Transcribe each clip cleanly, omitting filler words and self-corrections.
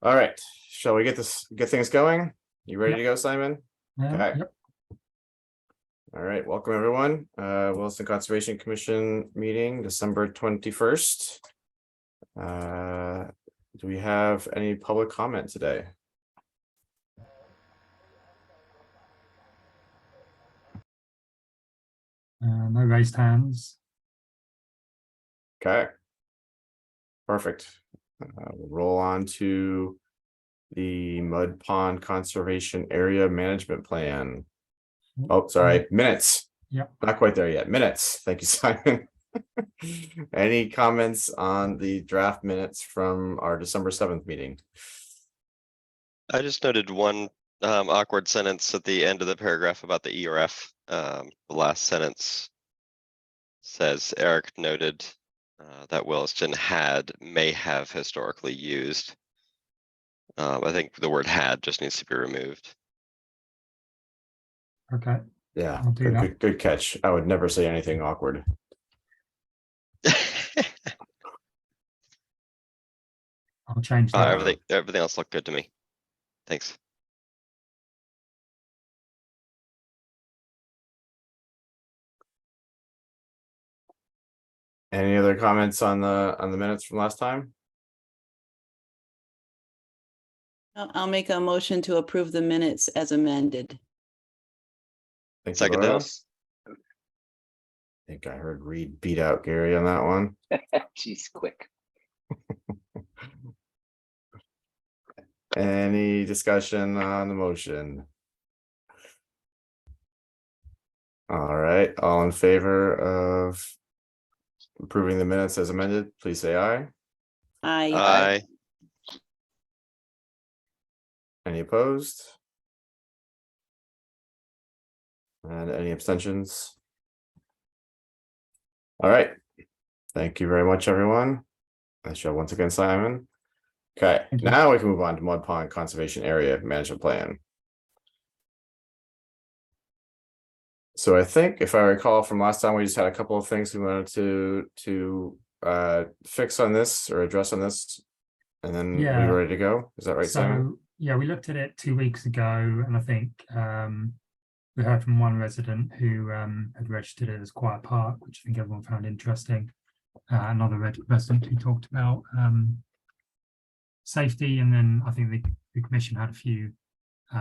All right, shall we get things going? You ready to go, Simon? Okay. Yep. All right, welcome everyone. Williston Conservation Commission meeting, December 21st. Do we have any public comment today? No raised hands. Okay. Perfect. We'll roll on to the Mud Pond Conservation Area Management Plan. Oh, sorry, minutes. Yep. Not quite there yet. Minutes. Thank you, Simon. Any comments on the draft minutes from our December 7th meeting? I just noted one awkward sentence at the end of the paragraph about the ERF. The last sentence says Eric noted that Williston may have historically used. I think the word had just needs to be removed. Okay. Yeah, I'll do that. good catch. I would never say anything awkward. I'll change that. Everything else looked good to me. Thanks. Any other comments on the minutes from last time? I'll make a motion to approve the minutes as amended. Thank you, Second Laura. notice. I think I heard Reed beat out Gary on that one. Jeez, quick. Any discussion on the motion? All right, all in favor of approving the minutes as amended, please say aye. Aye. Any opposed? And any abstentions? All right. Thank you very much, everyone. I shall once again, Simon. Okay, now we can move on to Mud Pond Conservation Area Management Plan. So I think if I recall from last time, we just had a couple of things we wanted to fix on this or address on this, and then we're ready to go. Is that right, Simon? Yeah, we looked at it 2 weeks ago, and I think we heard from one resident who had registered it as Quiet Park, which I think everyone found interesting. Another resident who talked about safety, and then I think the commission had a few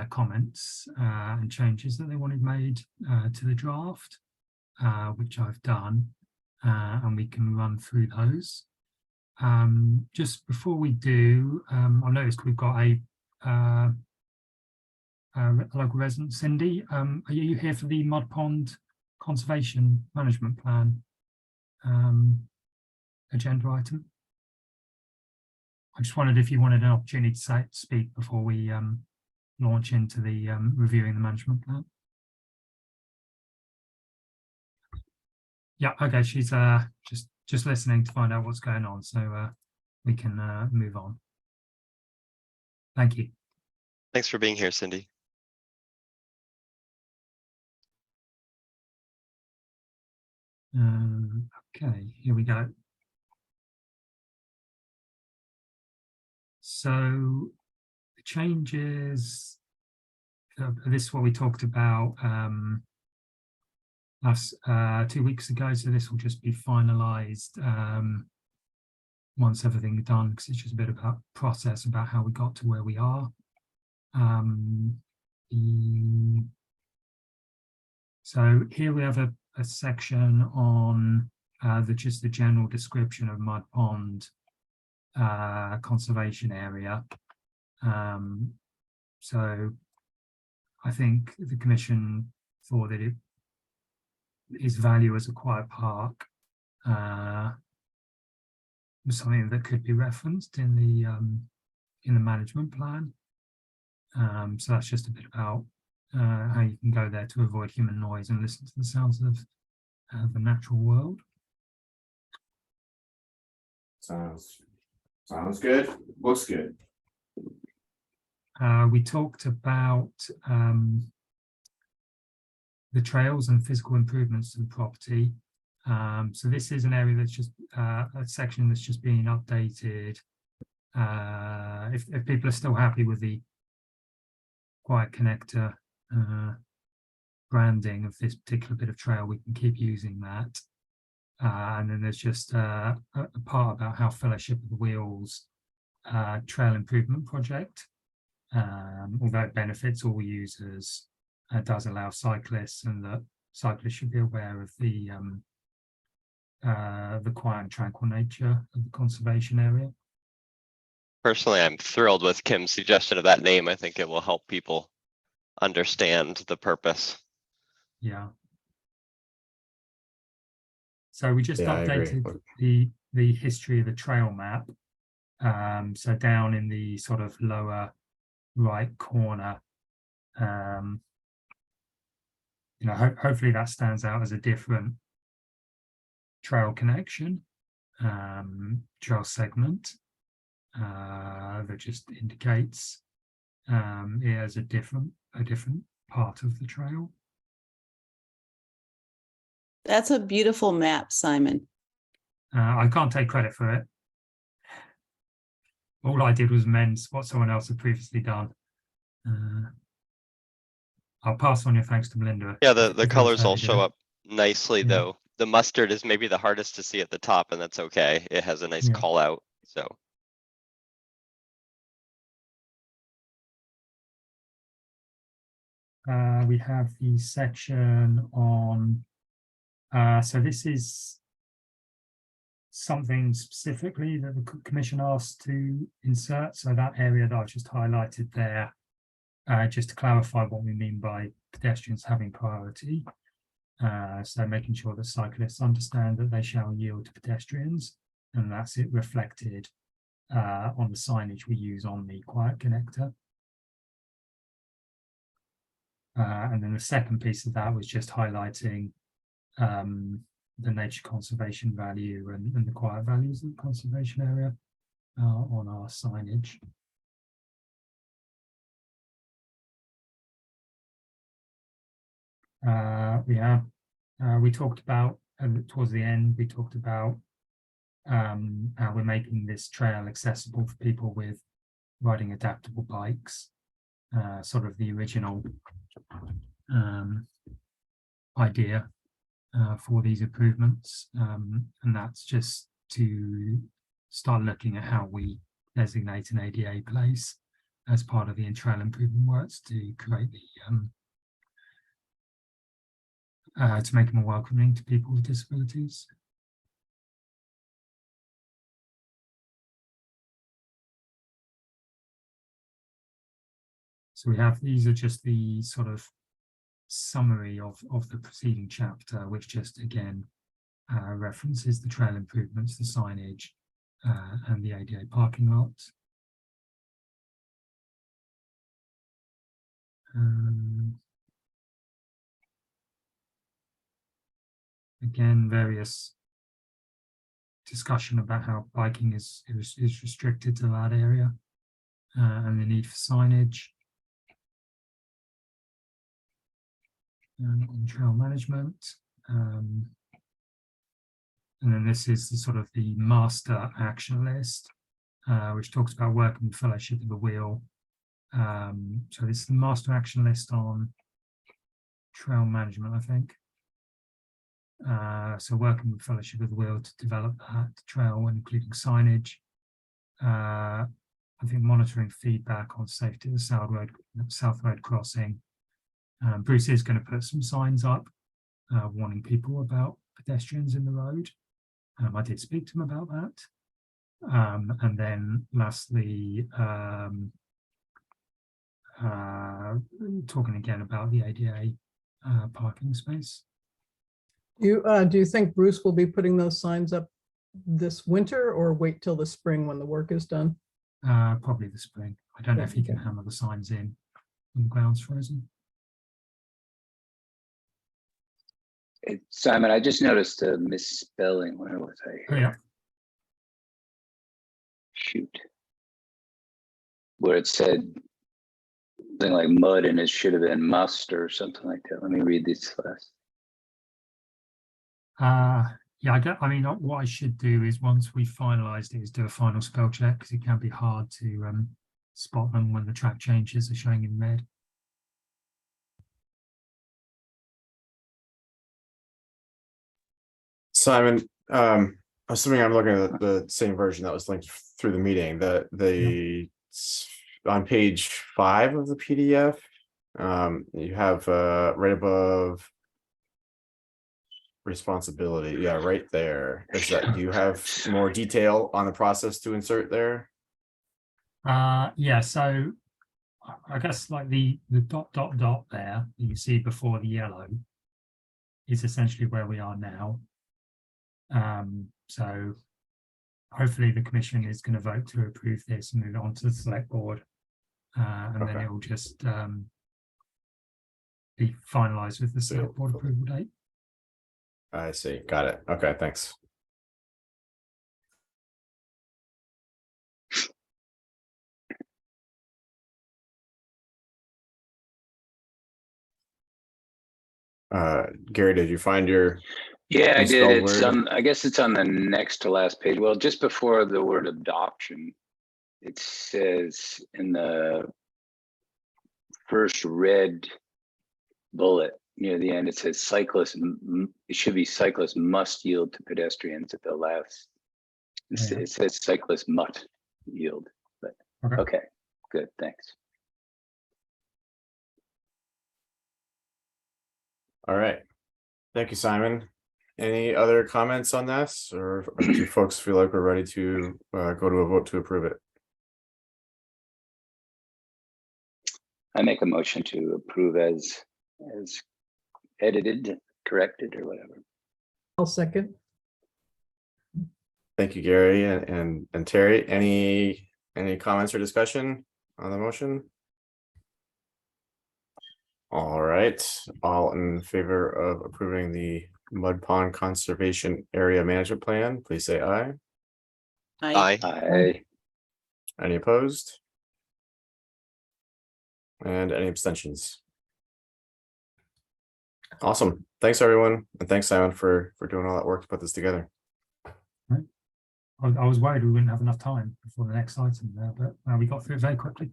comments and changes that they wanted made to the draft, which I've done, and we can run through those. Just before we do, I noticed we've got a local resident, Cindy. Are you here for the Mud Pond Conservation Management Plan agenda item? I just wondered if you wanted an opportunity to speak before we launch into the reviewing the management plan. Yeah, okay, she's just listening to find out what's going on, so we can move on. Thank you. Thanks for being here, Cindy. Okay, here we go. So the changes, this is what we talked about last 2 weeks ago, so this will just be finalized once everything's done, because it's just a bit about process about how we got to where we are. So here we have a section on just the general description of Mud Pond conservation area. So I think the commission thought that its value as a quiet park was something that could be referenced in the management plan. So that's just a bit about how you can go there to avoid human noise and listen to the sounds of the natural world. Sounds good. Looks good. We talked about the trails and physical improvements to the property. So this is an area that's just a section that's just being updated if people are still happy with the Quiet Connector branding of this particular bit of trail, we can keep using that. And then there's just a part about how Fellowship of the Wheels trail improvement project, although it benefits all users, does allow cyclists, and that cyclists should be aware of the quiet and tranquil nature of the conservation area. Personally, I'm thrilled with Kim's suggestion of that name. I think it will help people understand the purpose. Yeah. So we just Yeah, I agree. updated the history of the trail map. So down in the sort of lower right corner, hopefully that stands out as a different trail connection, trail segment that just indicates it as a different part of the trail. That's a beautiful map, Simon. I can't take credit for it. All I did was mend what someone else had previously done. I'll pass on your thanks to Melinda. Yeah, the colors all did show it. up nicely, Yeah. though. The mustard is maybe the hardest to see at the top, and that's okay. It has a nice Yeah. call out, so. We have the section on, so this is something specifically that the Commission asked to insert. So that area that I've just highlighted there, just to clarify what we mean by pedestrians having priority. So making sure that cyclists understand that they shall yield to pedestrians, and that's it reflected on the signage we use on the Quiet Connector. And then the second piece of that was just highlighting the nature conservation value and the quiet values of the conservation area on our signage. We talked about towards the end, we talked about how we're making this trail accessible for people with riding adaptable bikes, sort of the original idea for these improvements, and that's just to start looking at how we designate an ADA place as part of the trail improvement works to create the to make it more welcoming to people with disabilities. So we have, these are just the sort of summary of the preceding chapter, which just again references the trail improvements, the signage, and the ADA parking lot. Again, various discussion about how biking is restricted to that area, and the need for signage. On trail management, and then this is the sort of the master action list, which talks about working with Fellowship of the Wheel. So this is the master action list on trail management, I think. So working with Fellowship of the Wheel to develop that trail, including signage. I think monitoring feedback on safety of the South Road crossing. Bruce is going to put some signs up warning people about pedestrians in the road. I did speak to him about that. And then lastly, talking again about the ADA parking space. Do you think Bruce will be putting those signs up this winter or wait till the spring when the work is done? Probably the spring. I don't know if he can hammer the signs in when the ground's frozen. Simon, I just noticed a misspelling. Where was I here? Oh, yeah. Shoot. Where it said something like mud and it should have been must or something like that. Let me read these last. Yeah, I mean, what I should do is once we've finalised it, is do a final spell check because it can be hard to spot them when the track changes are showing in red. Simon, assuming I'm looking at the same version that was linked through the meeting, on page 5 of the PDF, you have right above responsibility. Yeah, right there. Is that, do you have more detail on the process to insert there? Yeah, so I guess like the dot there you can see before the yellow is essentially where we are now. So hopefully the commission is going to vote to approve this and move it on to the select board, and then Okay. it will just be finalised with the select board approval date. I see. Got it. Okay, thanks. Gary, did you find your Yeah, I did. misspelled It's word? I guess it's on the next to last page. Well, just before the word adoption, it says in the first red bullet near the end, it says cyclists, it should be cyclists must yield to pedestrians at the last. Yeah. It says cyclists must yield, but okay, good, thanks. All right. Thank you, Simon. Any other comments on this, or do folks feel like we're ready to go to a vote to approve it? I make a motion to approve as edited, corrected, or whatever. I'll second. Thank you, Gary and Terry. Any comments or discussion on the motion? All right, all in favor of approving the Mud Pond Conservation Area Management Plan, please say aye. Aye. Any opposed? And any abstentions? Awesome. Thanks, everyone. And thanks, Simon, for doing all that work to put this together. I was worried we wouldn't have enough time before the next item there, but we got through it very quickly.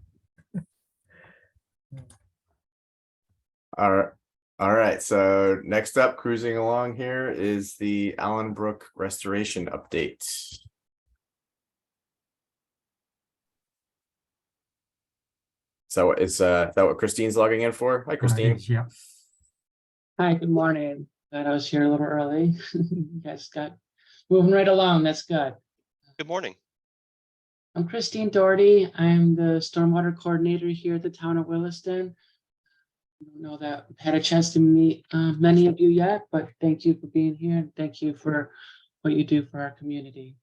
All right. So next up, cruising along here, is the Allen Brook restoration update. So is that what Christine's logging in for? Hi, Christine. Yeah. Hi, good morning. Glad I was here a little early. You guys got moving right along. That's good. Good morning. I'm Christine Doherty. I'm the stormwater coordinator here at the town of Williston. I don't know that I've had a chance to meet many of you yet, but thank you for being here and thank you for what you do for our community.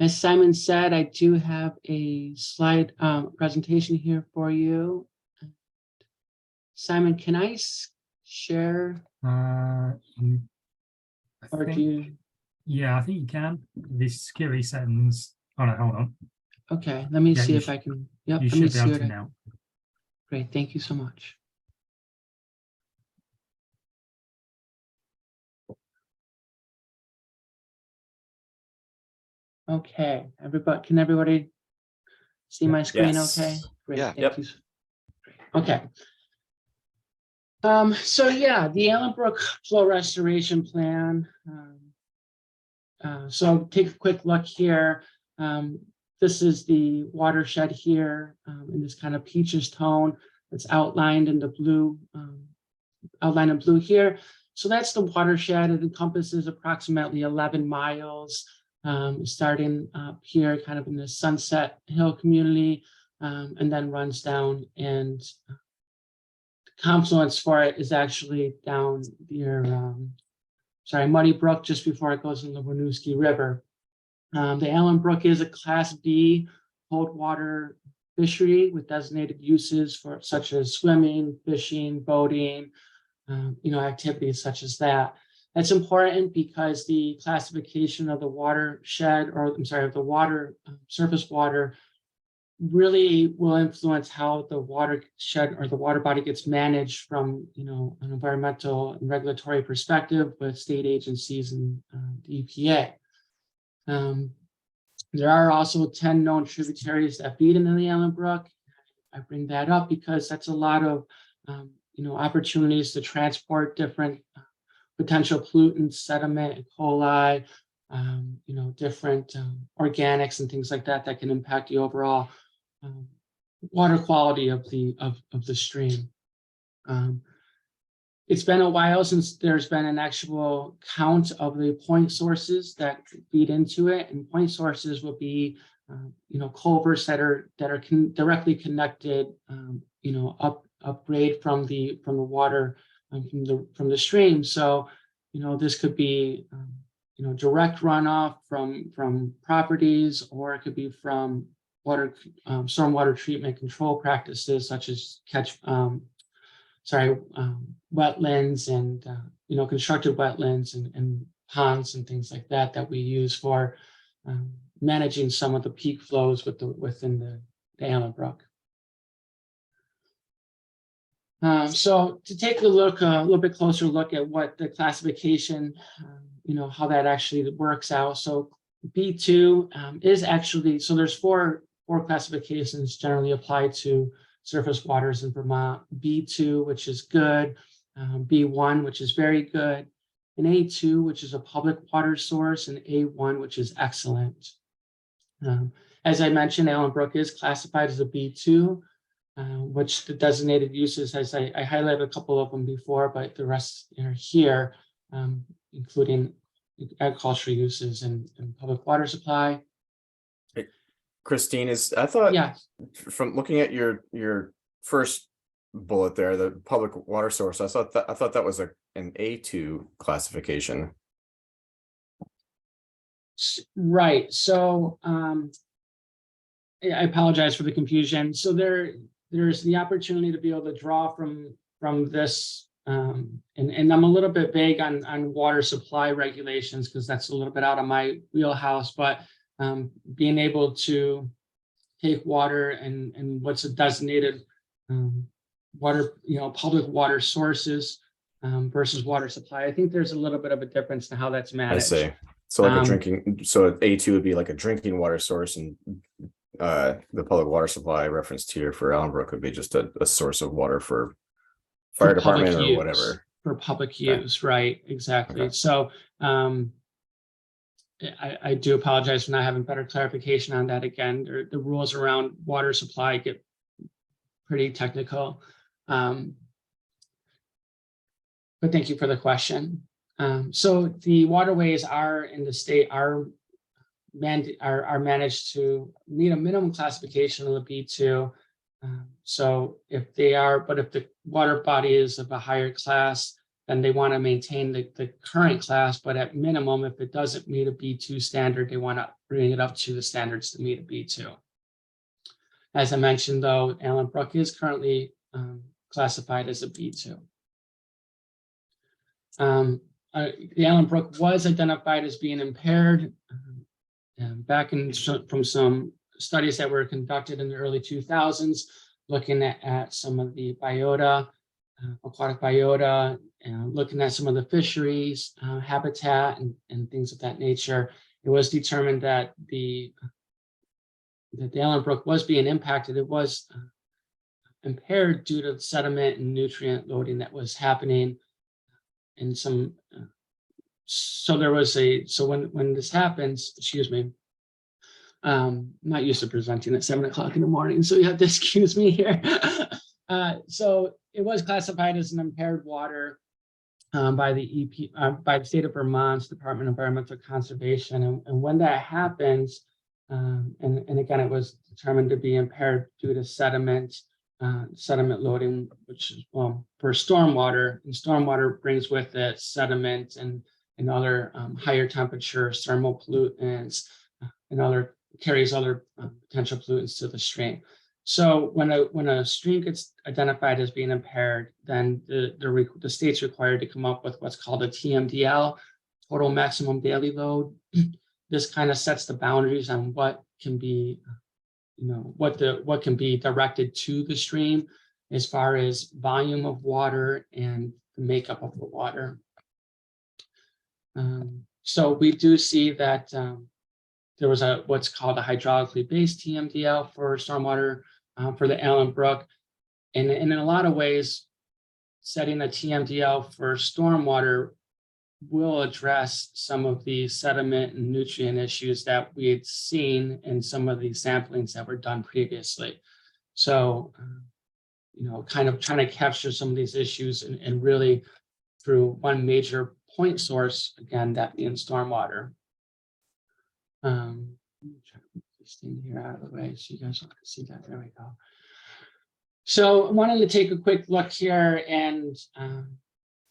As Simon said, I do have a slide presentation here for you. Simon, can I share? Or Do you? Yeah, I think you can. The security settings. Oh no, hold on. Okay, let me Yeah, see you if I can. Yep, You let me should be able see to what now. Great, thank you so much. Okay, can everybody see my screen? Yes. Okay, great. Yeah. Thank you. Okay. So yeah, the Allen Brook Flow Restoration Plan. So take a quick look here. This is the watershed here in this kind of peaches tone. It's outlined in the blue, outlined in blue here. So that's the watershed. It encompasses approximately 11 miles, starting up here kind of in the Sunset Hill community, and then runs down, and the confluence for it is actually down near, Muddy Brook, just before it goes in the Winooski River. The Allen Brook is a Class B cold water fishery with designated uses for such as swimming, fishing, boating, activities such as that. That's important because the classification of the watershed, or I'm sorry, of the water, surface water, really will influence how the watershed or the water body gets managed from, an environmental and regulatory perspective with state agencies and the EPA. There are also 10 known tributaries that feed into the Allen Brook. I bring that up because that's a lot of, opportunities to transport different potential pollutants, sediment, E. coli, different organics and things like that that can impact the overall water quality of the stream. It's been a while since there's been an actual count of the point sources that feed into it, and point sources will be, culverts that are directly connected, upgrade from the water from the stream. So, this could be, direct runoff from properties, or it could be from stormwater treatment control practices such as wetlands and constructed wetlands and ponds and things like that we use for managing some of the peak flows within the Allen Brook. So to take a little bit closer look at what the classification, how that actually works out. So B2 is actually, so there's four classifications generally applied to surface waters in Vermont. B2, which is good, B1, which is very good, and A2, which is a public water source, and A1, which is excellent. As I mentioned, Allen Brook is classified as a B2, which the designated uses, as I highlighted a couple of them before, but the rest are here, including agricultural uses and public water supply. Christine, I thought, Yeah. from looking at your first bullet there, the public water source, I thought that was an A2 classification. Right. So I apologize for the confusion. So there's the opportunity to be able to draw from this, and I'm a little bit vague on water supply regulations because that's a little bit out of my wheelhouse, but being able to take water and what's a designated water, public water sources versus water supply. I think there's a little bit of a difference in how that's managed. I see. So like so A2 would be like a drinking water source, and the public water supply referenced here for Allen Brook would be just a source of water for fire department or whatever. For public use, right, exactly. Okay. So I do apologize for not having better clarification on that. Again, the rules around water supply get pretty technical. But thank you for the question. So the waterways are in the state are managed to meet a minimum classification of the B2. So if they are, but if the water body is of a higher class, then they want to maintain the current class, but at minimum, if it doesn't meet a B2 standard, they want to bring it up to the standards to meet a B2. As I mentioned, though, Allen Brook is currently classified as a B2. The Allen Brook was identified as being impaired back from some studies that were conducted in the early 2000s, looking at some of the biota, aquatic biota, and looking at some of the fisheries, habitat, and things of that nature. It was determined that the Allen Brook was being impacted. It was impaired due to sediment and nutrient loading that was happening in some. So there was so when this happens, excuse me, I'm not used to presenting at 7 o'clock in the morning, so you have to excuse me here. So it was classified as an impaired water by the by the state of Vermont's Department of Environmental Conservation, and when that happens, and again, it was determined to be impaired due to sediment loading, which is for stormwater, and stormwater brings with it sediment and other higher temperature thermal pollutants and carries other potential pollutants to the stream. So when a stream gets identified as being impaired, then the state's required to come up with what's called a TMDL, total maximum daily load. This kind of sets the boundaries on what can be what can be directed to the stream as far as volume of water and the makeup of the water. So we do see that there was what's called a hydraulically based TMDL for stormwater for the Allen Brook. And in a lot of ways, setting a TMDL for stormwater will address some of the sediment and nutrient issues that we had seen in some of the samplings that were done previously. So, kind of trying to capture some of these issues and really through one major point source, again, that being stormwater. Let me try to put this thing here out of the way so you guys can see that. There we go. So I wanted to take a quick look here and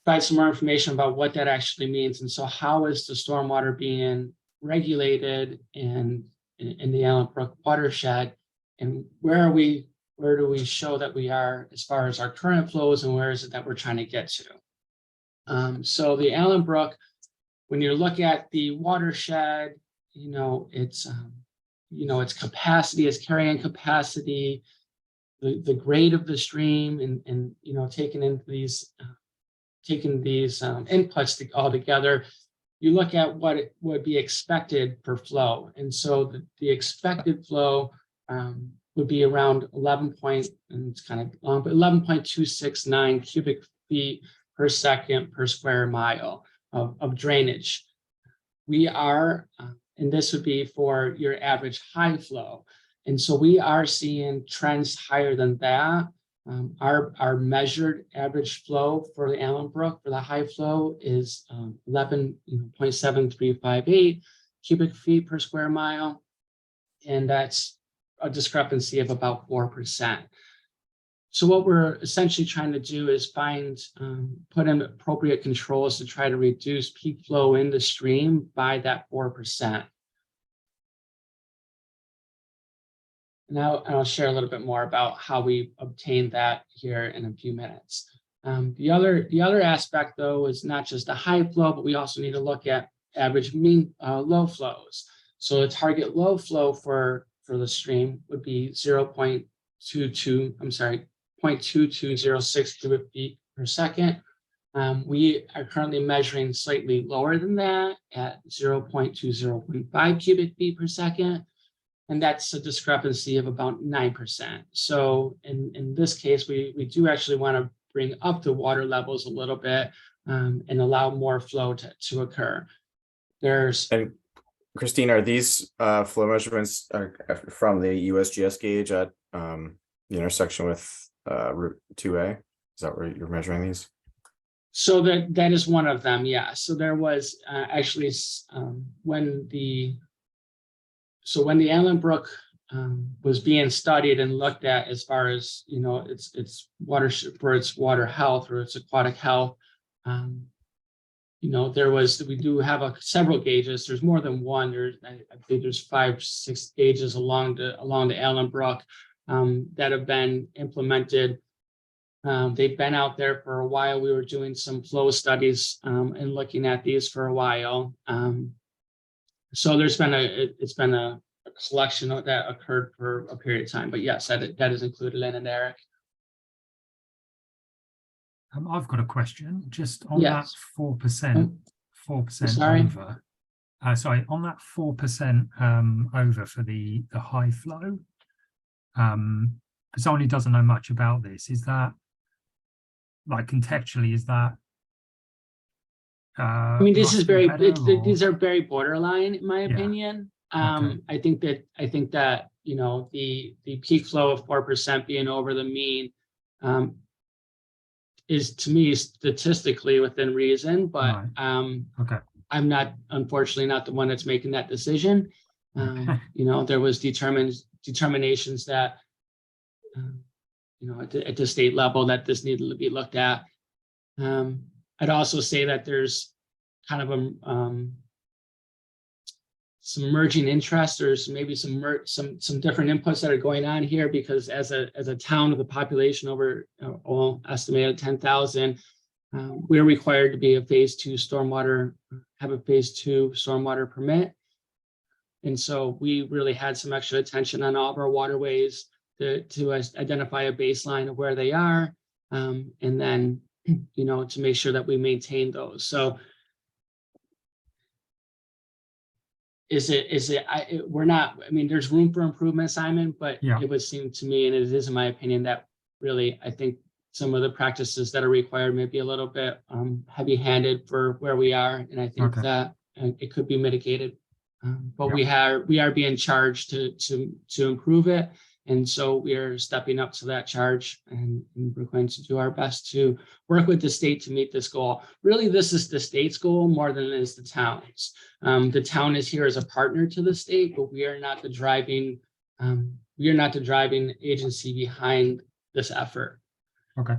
provide some more information about what that actually means. And so how is the stormwater being regulated in the Allen Brook watershed? And where do we show that we are as far as our current flows, and where is it that we're trying to get to? So the Allen Brook, when you look at the watershed, its capacity, its carrying capacity, the grade of the stream, and taking these inputs all together, you look at what it would be expected per flow. And so the expected flow would be around 11.269 cubic feet per second per square mile of drainage. We are, and this would be for your average high flow. And so we are seeing trends higher than that. Our measured average flow for the Allen Brook for the high flow is 11.7358 cubic feet per square mile. And that's a discrepancy of about 4%. So what we're essentially trying to do is put in appropriate controls to try to reduce peak flow in the stream by that 4%. Now I'll share a little bit more about how we obtained that here in a few minutes. The other aspect, though, is not just the high flow, but we also need to look at average mean low flows. So the target low flow for the stream would be 0.2206 cubic feet per second. We are currently measuring slightly lower than that at 0.2015 cubic feet per second. And that's a discrepancy of about 9%. So in this case, we do actually want to bring up the water levels a little bit and allow more flow to occur. And Christine, are these flow measurements from the USGS gauge at the intersection with Route 2A? Is that where you're measuring these? So that is one of them, yeah. So there was actually when the Allen Brook was being studied and looked at as far as its water for its water health or its aquatic health, we do have several gauges. There's more than one. I think there's 5-6 gauges along the Allen Brook that have been implemented. They've been out there for a while. We were doing some flow studies and looking at these for a while. So it's been a collection that occurred for a period of time. But yes, that is included in it, Eric. I've got a question just on Yes. that 4%, 4% Sorry. over. Sorry, on that 4% over for the high flow. Because Arnie doesn't know much about this. Is that, like, contextually, is that? I mean, this is very. These or? are very borderline, in my opinion. Okay. I think that the peak flow of 4% being over the mean is, to me, statistically within reason, but Right. Okay. I'm unfortunately not the one that's making that decision. There was determinations that at the state level that this needed to be looked at. I'd also say that there's kind of some emerging interest, or maybe some different inputs that are going on here, because as a town with a population over estimated 10,000, we're required to be have a phase 2 stormwater permit. And so we really had some extra attention on all of our waterways to identify a baseline of where they are, and then, you know, to make sure that we maintain those. So we're not, I mean, there's room for improvement, Simon, but Yeah. it would seem to me, and it is in my opinion, that really, I think some of the practices that are required may be a little bit heavy-handed for where we are. And I think Okay. that it could be mitigated. But Yeah. we are being charged to improve it. And so we are stepping up to that charge, and we're going to do our best to work with the state to meet this goal. Really, this is the state's goal more than it is the town's. The town is here as a partner to the state, but we are not the driving agency behind this effort. Okay.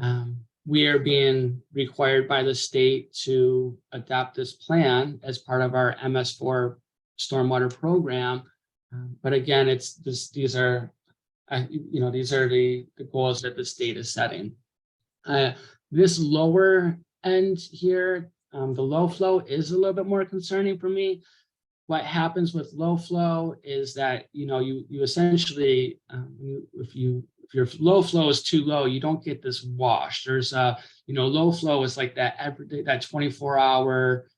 We are being required by the state to adopt this plan as part of our MS4 stormwater program. But again, these are the goals that the state is setting. This lower end here, the low flow is a little bit more concerning for me. What happens with low flow is that, you know, you essentially, if your low flow is too low, you don't get this wash. There's low flow is like that 24-hour,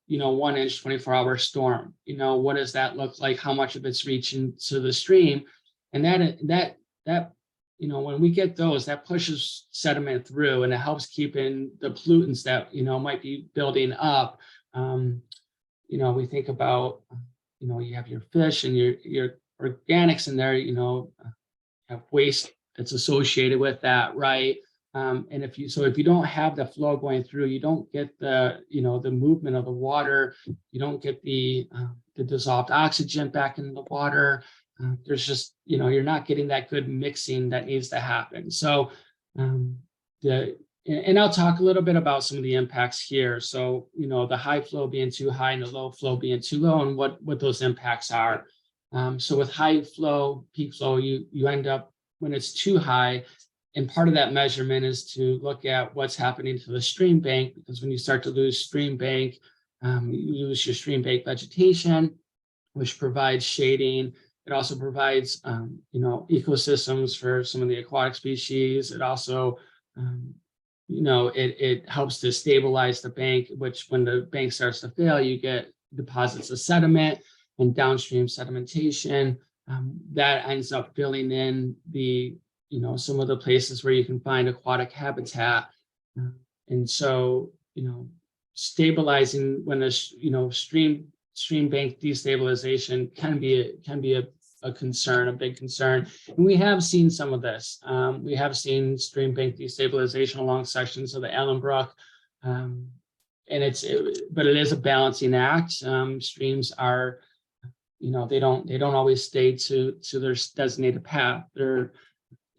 1 inch, 24-hour storm. You know, what does that look like? How much of it's reaching to the stream? And that when we get those, that pushes sediment through, and it helps keep in the pollutants that, might be building up. We think about, you have your fish and your organics in there, have waste that's associated with that, right? And if you don't have the flow going through, you don't get the movement of the water, you don't get the dissolved oxygen back into the water. There's just, you're not getting that good mixing that needs to happen. So and I'll talk a little bit about some of the impacts here. So, the high flow being too high and the low flow being too low, and what those impacts are. So with high flow, peak flow, you end up when it's too high, and part of that measurement is to look at what's happening to the stream bank, because when you start to lose stream bank, you lose your stream bank vegetation, which provides shading. It also provides, ecosystems for some of the aquatic species. It also, it helps to stabilize the bank, which when the bank starts to fail, you get deposits of sediment and downstream sedimentation. That ends up filling in the, some of the places where you can find aquatic habitat. And so, stabilizing when there's, stream bank destabilization can be a concern, a big concern. And we have seen some of this. We have seen stream bank destabilization along sections of the Allen Brook. But it is a balancing act. Streams are, they don't always stay to their designated path. They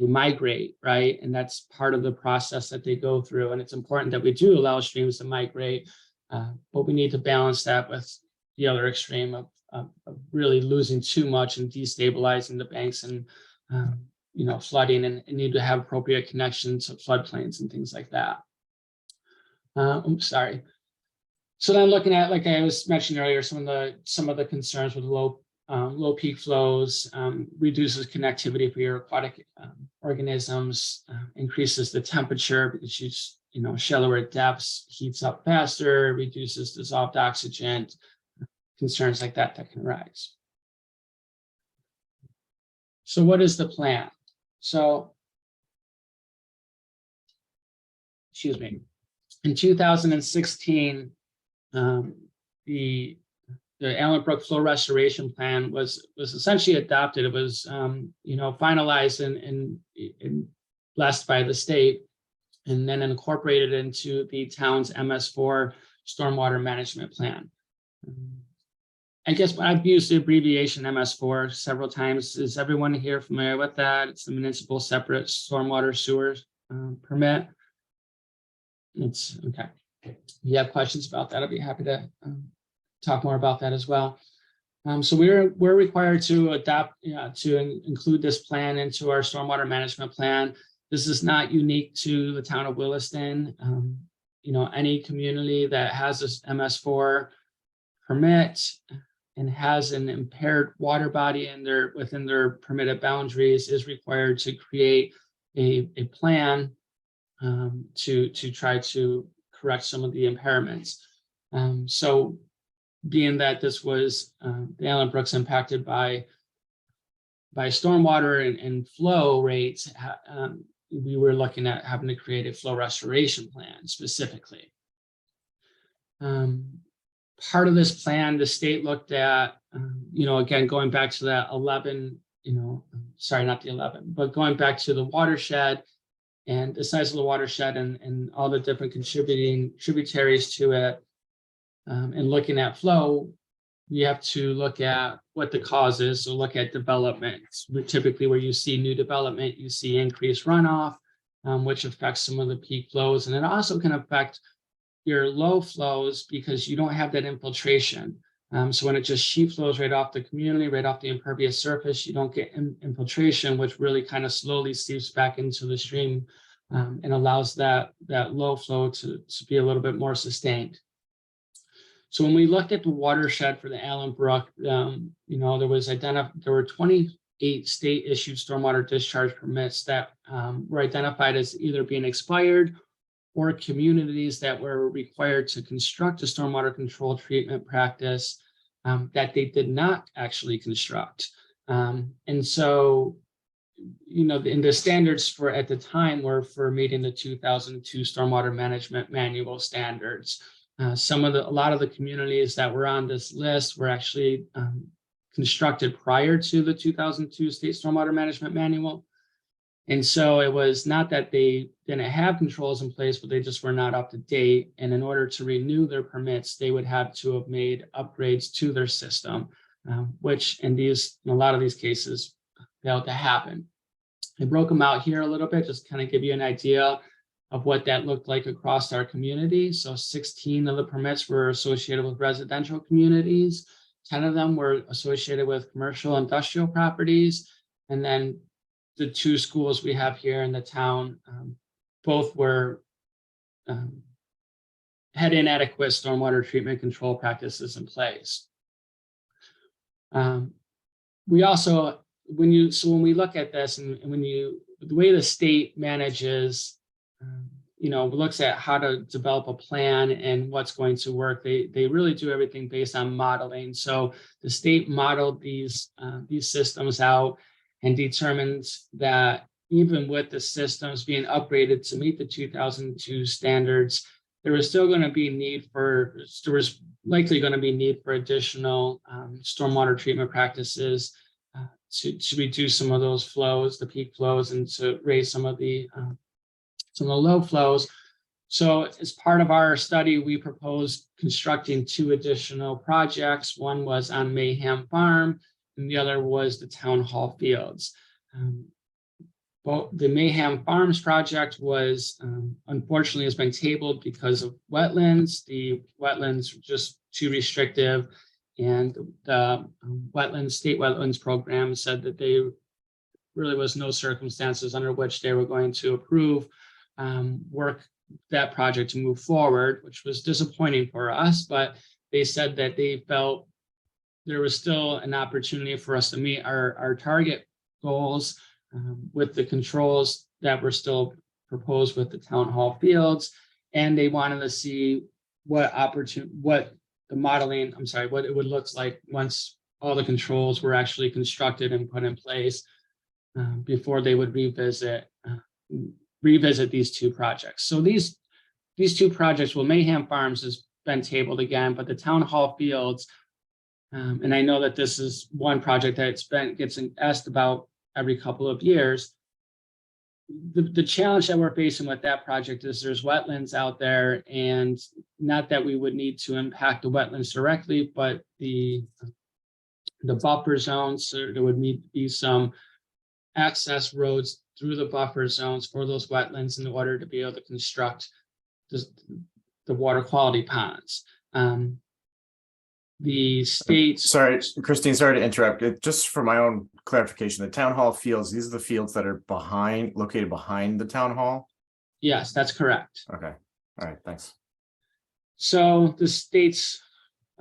migrate, right? And that's part of the process that they go through. And it's important that we do allow streams to migrate, but we need to balance that with the other extreme of really losing too much and destabilizing the banks and, flooding, and need to have appropriate connections to floodplains and things like that. Sorry. So then looking at, like I was mentioning earlier, some of the concerns with low peak flows, reduces connectivity for your aquatic organisms, increases the temperature because shallower depths heats up faster, reduces dissolved oxygen, concerns like that can arise. So what is the plan? So, excuse me, in 2016, the Allen Brook Flow Restoration Plan was essentially adopted. It was, finalized and blessed by the state, and then incorporated into the town's MS4 stormwater management plan. I guess I've used the abbreviation MS4 several times. Is everyone here familiar with that? It's the municipal separate stormwater sewers permit. It's okay. If you have questions about that, I'd be happy to talk more about that as well. So we're required to include this plan into our stormwater management plan. This is not unique to the town of Williston. Any community that has this MS4 permit and has an impaired water body within their permitted boundaries is required to create a plan to try to correct some of the impairments. So being that this was the Allen Brooks impacted by stormwater and flow rates, we were looking at having to create a flow restoration plan specifically. Part of this plan, the state looked at, again, going back to that 11, sorry, not the 11, but going back to the watershed and the size of the watershed and all the different contributing tributaries to it, and looking at flow, we have to look at what the cause is. So look at development. Typically where you see new development, you see increased runoff, which affects some of the peak flows. And it also can affect your low flows because you don't have that infiltration. So when it just sheet flows right off the community, right off the impervious surface, you don't get infiltration, which really kind of slowly seeps back into the stream and allows that low flow to be a little bit more sustained. So when we looked at the watershed for the Allen Brook, there were 28 state issued stormwater discharge permits that were identified as either being expired or communities that were required to construct a stormwater control treatment practice that they did not actually construct. And so, in the standards for at the time were for meeting the 2002 Stormwater Management Manual standards. A lot of the communities that were on this list were actually constructed prior to the 2002 State Stormwater Management Manual. And so it was not that they didn't have controls in place, but they just were not up to date. And in order to renew their permits, they would have to have made upgrades to their system, which in a lot of these cases failed to happen. I broke them out here a little bit, just kind of give you an idea of what that looked like across our community. So 16 of the permits were associated with residential communities. 10 of them were associated with commercial industrial properties. And then the 2 schools we have here in the town, both were had inadequate stormwater treatment control practices in place. We also, when we look at this and the way the state manages, looks at how to develop a plan and what's going to work, they really do everything based on modeling. So the state modeled these systems out and determines that even with the systems being upgraded to meet the 2002 standards, there was likely going to be need for additional stormwater treatment practices to reduce some of those flows, the peak flows, and to raise some of the low flows. So as part of our study, we proposed constructing 2 additional projects. One was on Mayhem Farm, and the other was the Town Hall Fields. The Mayhem Farms project was, unfortunately, has been tabled because of wetlands. The wetlands were just too restrictive, and the state wetlands program said that they really was no circumstances under which they were going to approve that project to move forward, which was disappointing for us. But they said that they felt there was still an opportunity for us to meet our target goals with the controls that were still proposed with the Town Hall Fields. And they wanted to see what it would look like once all the controls were actually constructed and put in place before they would revisit these 2 projects. So these 2 projects, Mayhem Farms has been tabled again, but the Town Hall Fields, and I know that this is one project that gets asked about every couple of years. The challenge that we're facing with that project is there's wetlands out there, and not that we would need to impact the wetlands directly, but the buffer zones, so there would need to be some access roads through the buffer zones for those wetlands in order to be able to construct the water quality ponds. The states. Sorry, Christine, sorry to interrupt. Just for my own clarification, the Town Hall Fields, these are the fields that are located behind the Town Hall? Yes, that's correct. Okay. All right, thanks. So the state's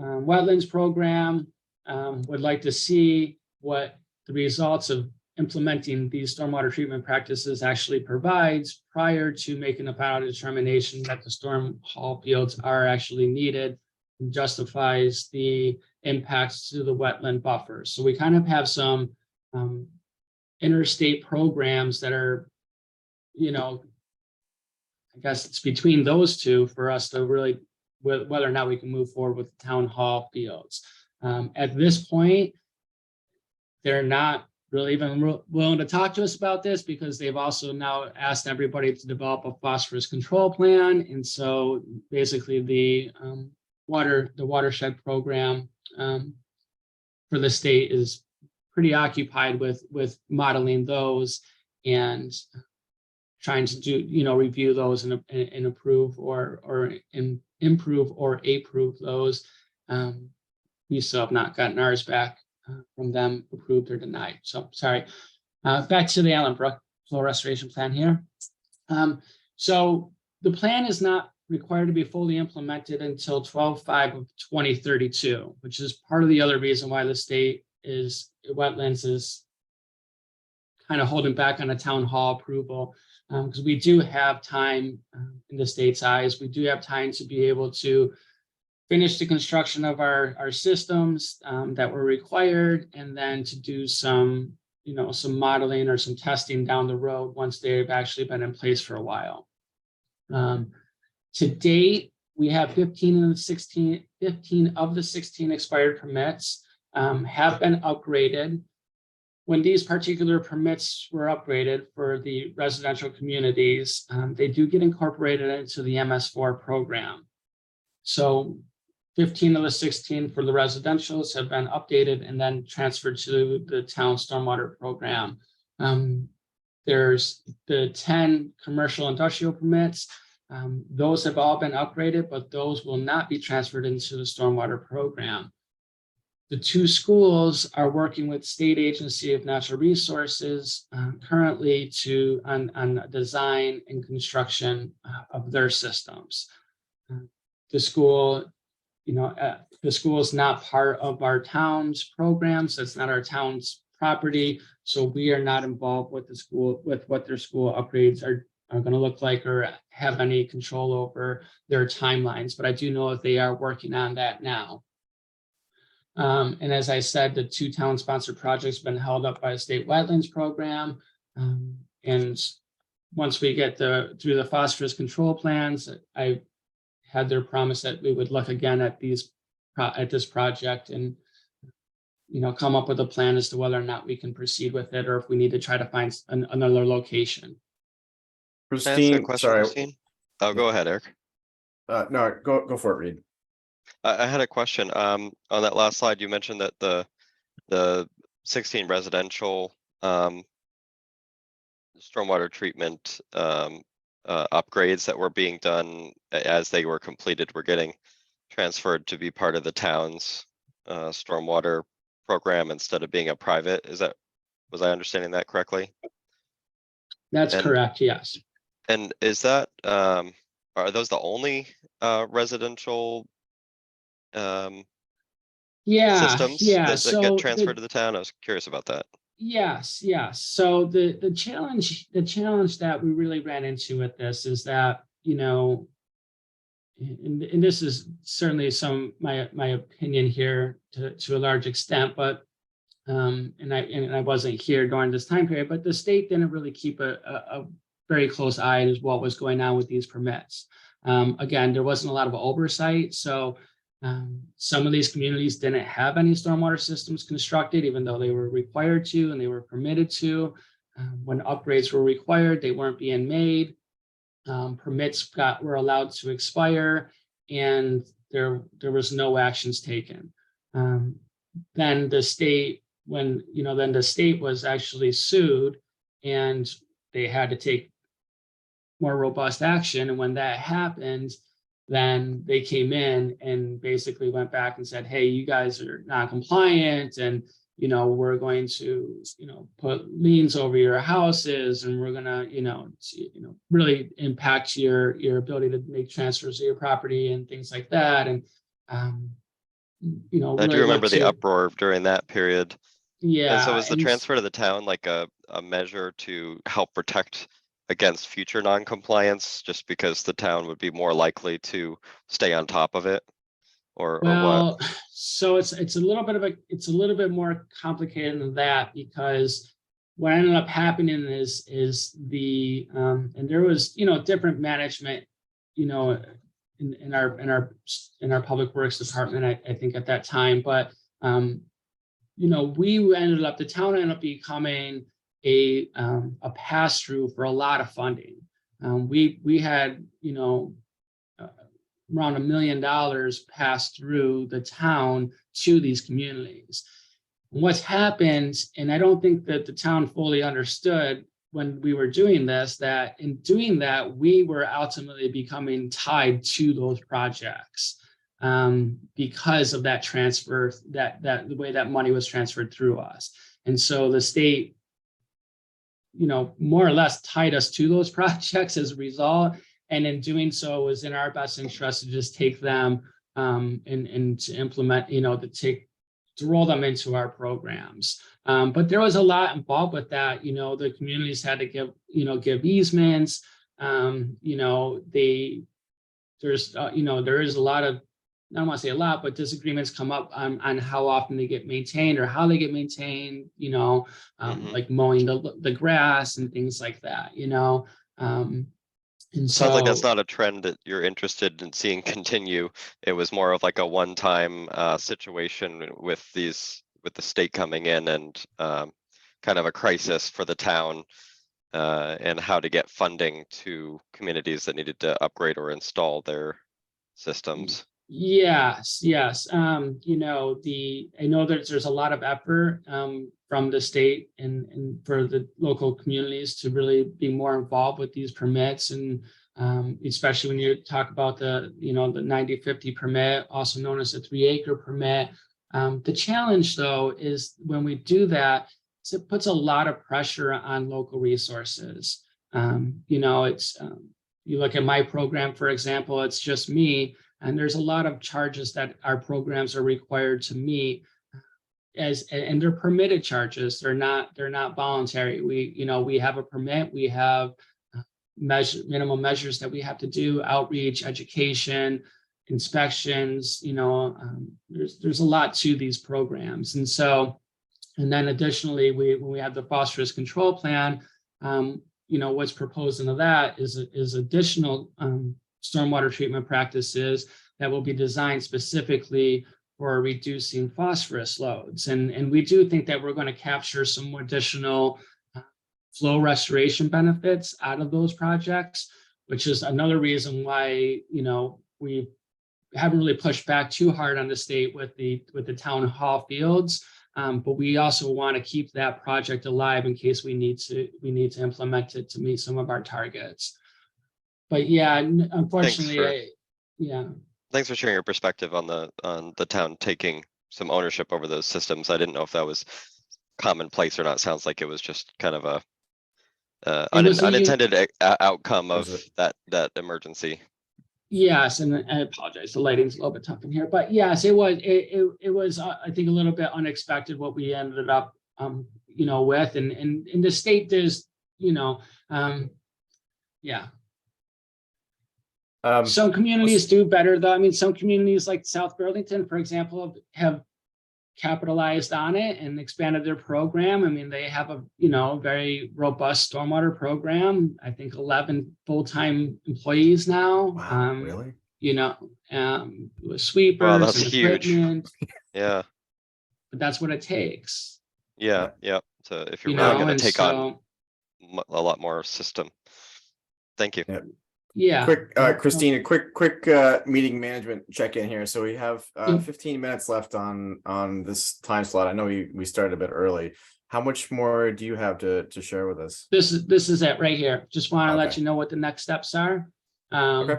wetlands program would like to see what the results of implementing these stormwater treatment practices actually provides prior to making a final determination that the storm haul fields are actually needed and justifies the impacts to the wetland buffers. So we kind of have some interstate programs that are, I guess it's between those two for us to really, whether or not we can move forward with the town hall fields. At this point, they're not really even willing to talk to us about this because they've also now asked everybody to develop a phosphorus control plan. And so basically the watershed program for the state is pretty occupied with modeling those and trying to do, review those and approve or improve or approve those. We still have not gotten ours back from them, approved or denied. So sorry. Back to the Allen Brook flow restoration plan here. So the plan is not required to be fully implemented until 12/5 of 2032, which is part of the other reason why the state wetlands is kind of holding back on a town hall approval. Because we do have time in the state's eyes, we do have time to be able to finish the construction of our systems that were required, and then to do some modeling or some testing down the road once they've actually been in place for a while. To date, we have 15 of the 16 expired permits have been upgraded. When these particular permits were upgraded for the residential communities, they do get incorporated into the MS4 program. So 15 of the 16 for the residentials have been updated and then transferred to the town stormwater program. There's the 10 commercial industrial permits. Those have all been upgraded, but those will not be transferred into the stormwater program. The 2 schools are working with State Agency of Natural Resources currently on design and construction of their systems. The school is not part of our town's programs. That's not our town's property. So we are not involved with the school, with what their school upgrades are going to look like or have any control over their timelines. But I do know that they are working on that now. And as I said, the 2 town-sponsored projects have been held up by a state wetlands program. And once we get through the phosphorus control plans, I had their promise that we would look again at this project and come up with a plan as to whether or not we can proceed with it or if we need to try to find another location. Can I ask you a Christine, question, sorry. Christine? Oh, go ahead, Eric. No, go for it, Reed. I had a question. On that last slide, you mentioned that the 16 residential stormwater treatment upgrades that were being done as they were completed were getting transferred to be part of the town's stormwater program instead of being a private. Was I understanding that correctly? That's correct, yes. And is that are those the only residential systems that get transferred to the town? I was curious about that. Yes. So the challenge that we really ran into with this is that, and this is certainly my opinion here to a large extent, but and I wasn't here during this time period, but the state didn't really keep a very close eye as what was going on with these permits. Again, there wasn't a lot of oversight, so some of these communities didn't have any stormwater systems constructed, even though they were required to and they were permitted to. When upgrades were required, they weren't being made. Permits were allowed to expire, and there was no actions taken. Then the state, then the state was actually sued, and they had to take more robust action. And when that happened, then they came in and basically went back and said, hey, you guys are not compliant, and we're going to put liens over your houses, and we're going to really impact your ability to make transfers of your property and things like that. And you know. I do really look remember the to- uproar during that period. Yeah. And so was the and s- transfer to the town like a measure to help protect against future non-compliance, just because the town would be more likely to stay on top of it? Or what? Well, so it's a little bit more complicated than that, because what ended up happening is the and there was, you know, different management, you know, in our public works department, I think at that time, but you know, the town ended up becoming a pass-through for a lot of funding. We had, you know, around $1 million passed through the town to these communities. What's happened, and I don't think that the town fully understood when we were doing this, that in doing that, we were ultimately becoming tied to those projects because of that transfer, that the way that money was transferred through us. And so the state, you know, more or less tied us to those projects as a result. And in doing so, it was in our best interest to just take them and to implement, you know, to roll them into our programs. But there was a lot involved with that. You know, the communities had to give easements. You know, there is a lot of, I don't want to say a lot, but disagreements come up on how often they get maintained or how they get maintained, you know, like mowing the grass and things like that, you know. And Sounds like that's so, not a trend that you're interested in seeing continue. It was more of like a one-time situation with the state coming in and kind of a crisis for the town and how to get funding to communities that needed to upgrade or install their systems. yes. You know, I know that there's a lot of effort from the state and for the local communities to really be more involved with these permits, and especially when you talk about the 90/50 permit, also known as a 3-acre permit. The challenge, though, is when we do that, it puts a lot of pressure on local resources. You know, it's you look at my program, for example, it's just me. And there's a lot of charges that our programs are required to meet, and they're permitted charges. They're not voluntary. We have a permit. We have minimum measures that we have to do: outreach, education, inspections. You know, there's a lot to these programs, and then additionally, when we have the phosphorus control plan, you know, what's proposed into that is additional stormwater treatment practices that will be designed specifically for reducing phosphorus loads. And we do think that we're going to capture some additional flow restoration benefits out of those projects, which is another reason why, you know, we haven't really pushed back too hard on the state with the town hall fields. But we also want to keep that project alive in case we need to implement it to meet some of our targets. But yeah, unfortunately, Thanks for sharing your perspective on the town taking some ownership over those systems. I didn't know if that was commonplace or not. Sounds like it was just kind of a unintended outcome of that emergency. Yes, and I apologize. The lighting's a little bit tough in here, but yes, it was I think a little bit unexpected what we ended up you know, with, and the state does, you know, yeah. Some communities do better, though. I mean, some communities like South Burlington, for example, have capitalized on it and expanded their program. I mean, they have a, you know, very robust stormwater program. I think 11 full-time employees now. Wow, really? You know, with sweepers. Wow, that's and huge. equipment. Yeah. But that's what it takes. Yeah. So if you're You really know, going to and take on a lot more system. Thank you. Yeah. Quick, Christina, quick meeting management check-in here. So we have 15 minutes left on this time slot. I know we started a bit early. How much more do you have to share with us? This is it right here. Just want to let you know what the next steps are. Okay.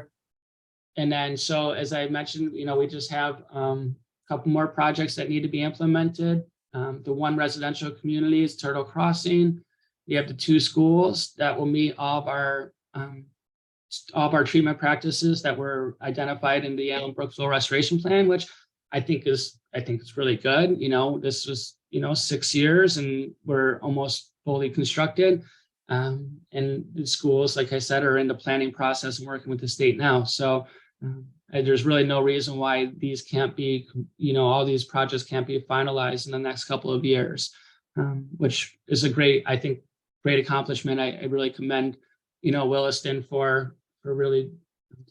And then, so as I mentioned, you know, we just have a couple more projects that need to be implemented. The one residential community is Turtle Crossing. We have the 2 schools that will meet all of our treatment practices that were identified in the Allen Brook Flow Restoration Plan, which I think it's really good. This was 6 years and we're almost fully constructed. And the schools, like I said, are in the planning process and working with the state now. So there's really no reason why these can't be, all these projects can't be finalized in the next couple of years, which is a great accomplishment. I really commend, Williston for really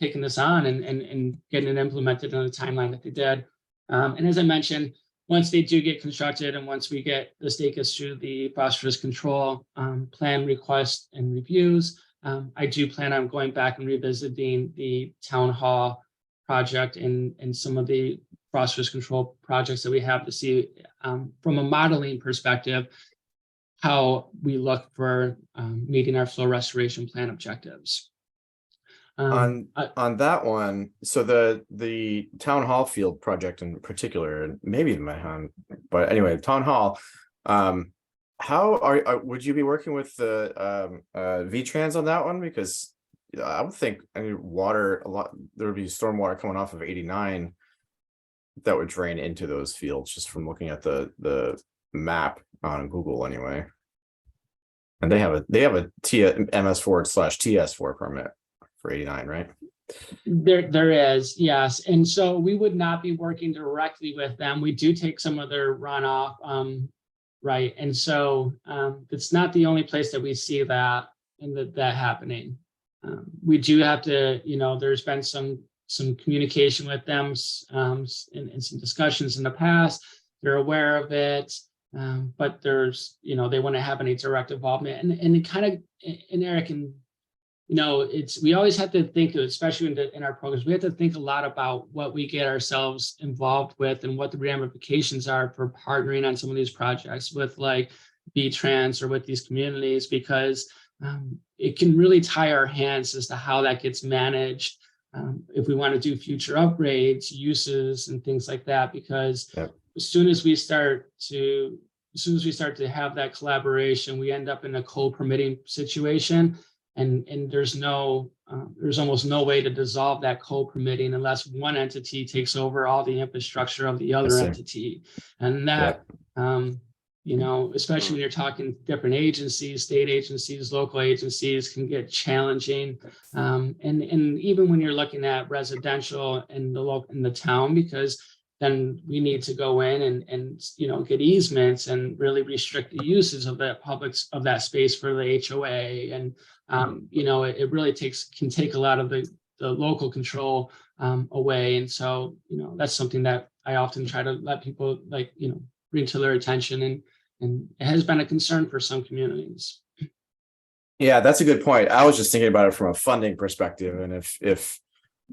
taking this on and getting it implemented on the timeline that they did. And as I mentioned, once they do get constructed and once the state gets through the phosphorus control plan requests and reviews, I do plan on going back and revisiting the town hall project and some of the phosphorus control projects that we have to see from a modeling perspective, how we look for meeting our flow restoration plan objectives. On that one, so the town hall field project in particular, and maybe but anyway, town hall, how would you be working with the V-Trans on that one? Because I would think water, there would be stormwater coming off of 89 that would drain into those fields, just from looking at the map on Google anyway. And they have a MS4/TS4 permit for 89, right? There is, yes. And so we would not be working directly with them. We do take some of their runoff, right? And so it's not the only place that we see that and that happening. We do have to, there's been some communication with them and some discussions in the past. They're aware of it, but there's, they wouldn't have any direct involvement. And it kind of, and Eric, and we always have to think, especially in our programs, we have to think a lot about what we get ourselves involved with and what the ramifications are for partnering on some of these projects with like V-Trans or with these communities, because it can really tie our hands as to how that gets managed if we want to do future upgrades, uses, and things like that. Because as soon as we start to have that collaboration, we end up in a co-permitting situation. And there's almost no way to dissolve that co-permitting unless one entity takes over all the infrastructure of the other entity. And that, especially when you're talking different agencies, state agencies, local agencies, can get challenging. And even when you're looking at residential in the town, because then we need to go in and get easements and really restrict the uses of that space for the HOA. And it really can take a lot of the local control away. And so, that's something that I often try to let people bring to their attention. And it has been a concern for some communities. Yeah, that's a good point. I was just thinking about it from a funding perspective. And if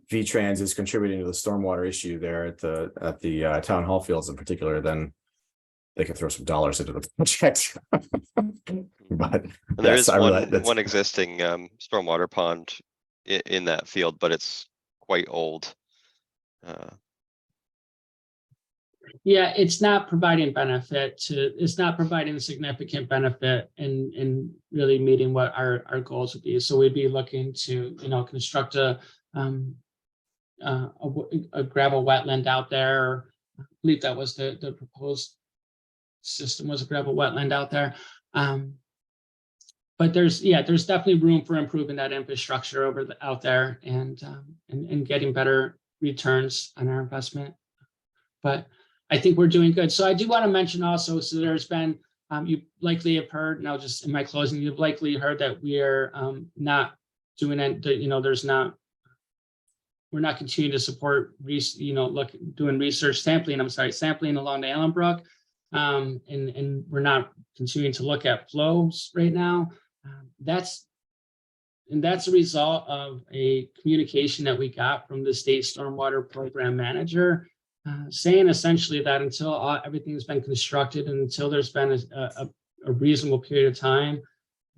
V-Trans is contributing to the stormwater issue there at the town hall fields in particular, then they could throw some dollars into the project. But there is one existing stormwater pond in that field, but it's quite old. Yeah, it's not providing significant benefit in really meeting what our goals would be. So we'd be looking to construct a gravel wetland out there. I believe that was the proposed system, was a gravel wetland out there. But there's definitely room for improving that infrastructure out there and getting better returns on our investment. But I think we're doing good. So I do want to mention also, so there's been, you likely have heard, and I'll just in my closing, you've likely heard that we are not doing it, we're not continuing to support, doing research sampling along the Allenbrook. And we're not continuing to look at flows right now. That's a result of a communication that we got from the state stormwater program manager, saying essentially that until everything's been constructed and until there's been a reasonable period of time,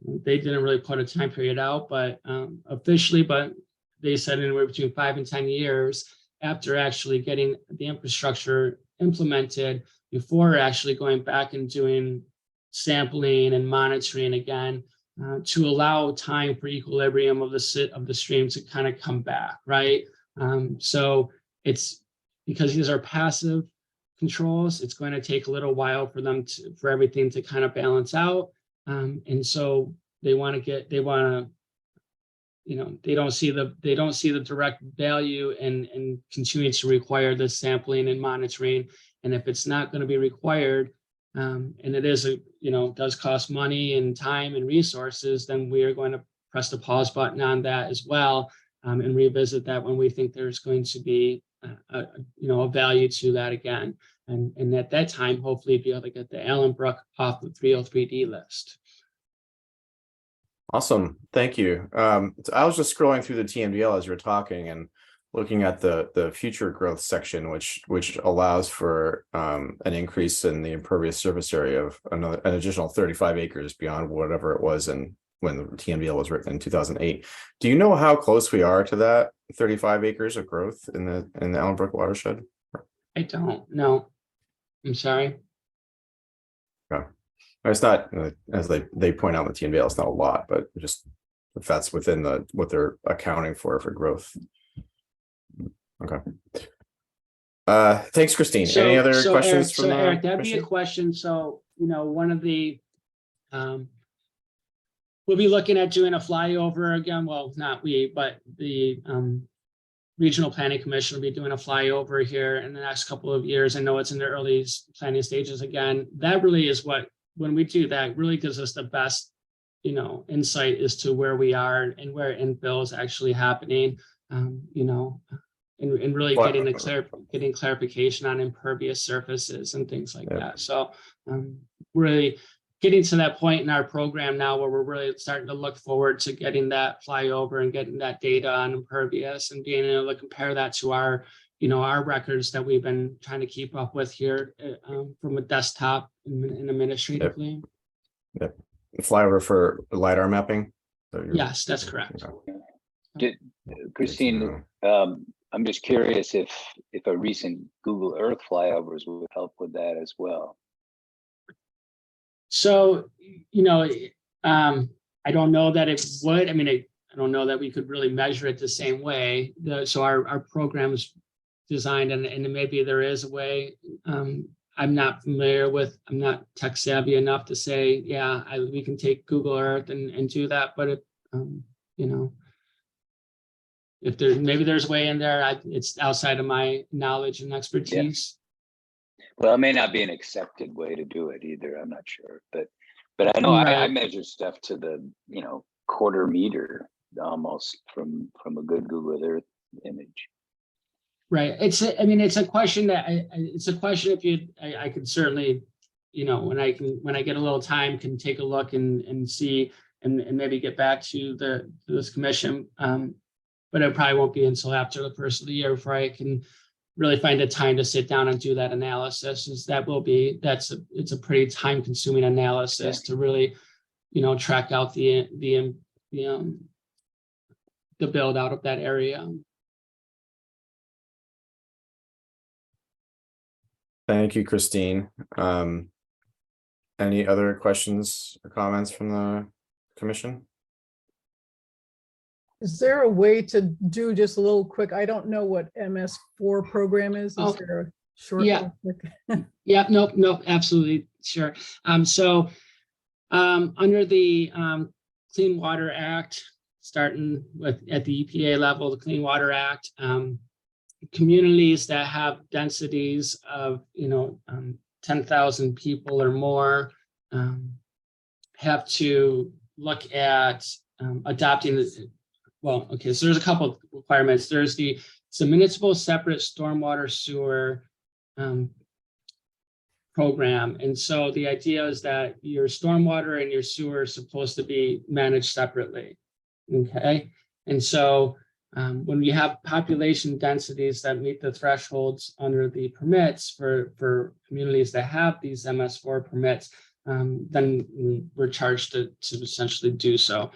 they didn't really put a time period out, but officially, but they said anywhere between 5 and 10 years after actually getting the infrastructure implemented, before actually going back and doing sampling and monitoring again, to allow time for equilibrium of the stream to kind of come back, right? So because these are passive controls, it's going to take a little while for them for everything to kind of balance out. And so they want to, you know, they don't see the direct value in continuing to require the sampling and monitoring. And if it's not going to be required, and it is does cost money and time and resources, then we are going to press the pause button on that as well, and revisit that when we think there's going to be a value to that again. And at that time, hopefully be able to get the Allenbrook off the 303D list. Awesome, thank you. I was just scrolling through the TMDL as you were talking and looking at the future growth section, which allows for an increase in the impervious surface area of an additional 35 acres beyond whatever it was when the TMDL was written in 2008. Do you know how close we are to that 35 acres of growth in the Allenbrook watershed? I don't know. I'm sorry. Okay. It's not, as they point out in the TMDL, it's not a lot, but just if that's within what they're accounting for growth. Okay. Thanks, Christine. Any other questions Eric, from Eric, that'd be a question. So, one of the, we'll be looking at doing a flyover again. Well, not we, but the Regional Planning Commission will be doing a flyover here in the next couple of years. I know it's in the early planning stages again. That really is when we do that, really gives us the best, insight as to where we are and where infill is actually happening, and really getting clarification on impervious surfaces and things like that. So really getting to that point in our program now where we're really starting to look forward to getting that flyover and getting that data on impervious and being able to compare that to our records that we've been trying to keep up with here from a desktop and administratively. Yep. Flyover for LiDAR mapping. So Yes, that's correct. Christine, I'm just curious if a recent Google Earth flyovers would help with that as well. So, I don't know that it would. I mean, I don't know that we could really measure it the same way. So our program's designed, and maybe there is a way. I'm not tech savvy enough to say, yeah, we can take Google Earth and do that. But if there's a way in there, it's outside of my knowledge and expertise. Yeah. Well, it may not be an accepted way to do it either. I'm not sure, but I know I measure stuff to the quarter meter almost from a good Google Earth image. Right. It's a question that I could certainly, when I get a little time, can take a look and see and maybe get back to this commission. But it probably won't be until after the first of the year before I can really find a time to sit down and do that analysis. It's a pretty time consuming analysis to really, track out the build out of that area. Thank you, Christine. Any other questions or comments from the commission? Is there a way to do just a little quick, I don't know what MS4 program is. Is there a short? Yeah. Yeah, nope, absolutely. Sure. So under the Clean Water Act, starting at the EPA level, the Clean Water Act, communities that have densities of 10,000 people or more have to look at adopting so there's a couple of requirements. There's the municipal separate stormwater sewer program. And so the idea is that your stormwater and your sewer are supposed to be managed separately. Okay. And so when we have population densities that meet the thresholds under the permits for communities that have these MS4 permits, then we're charged to essentially do so.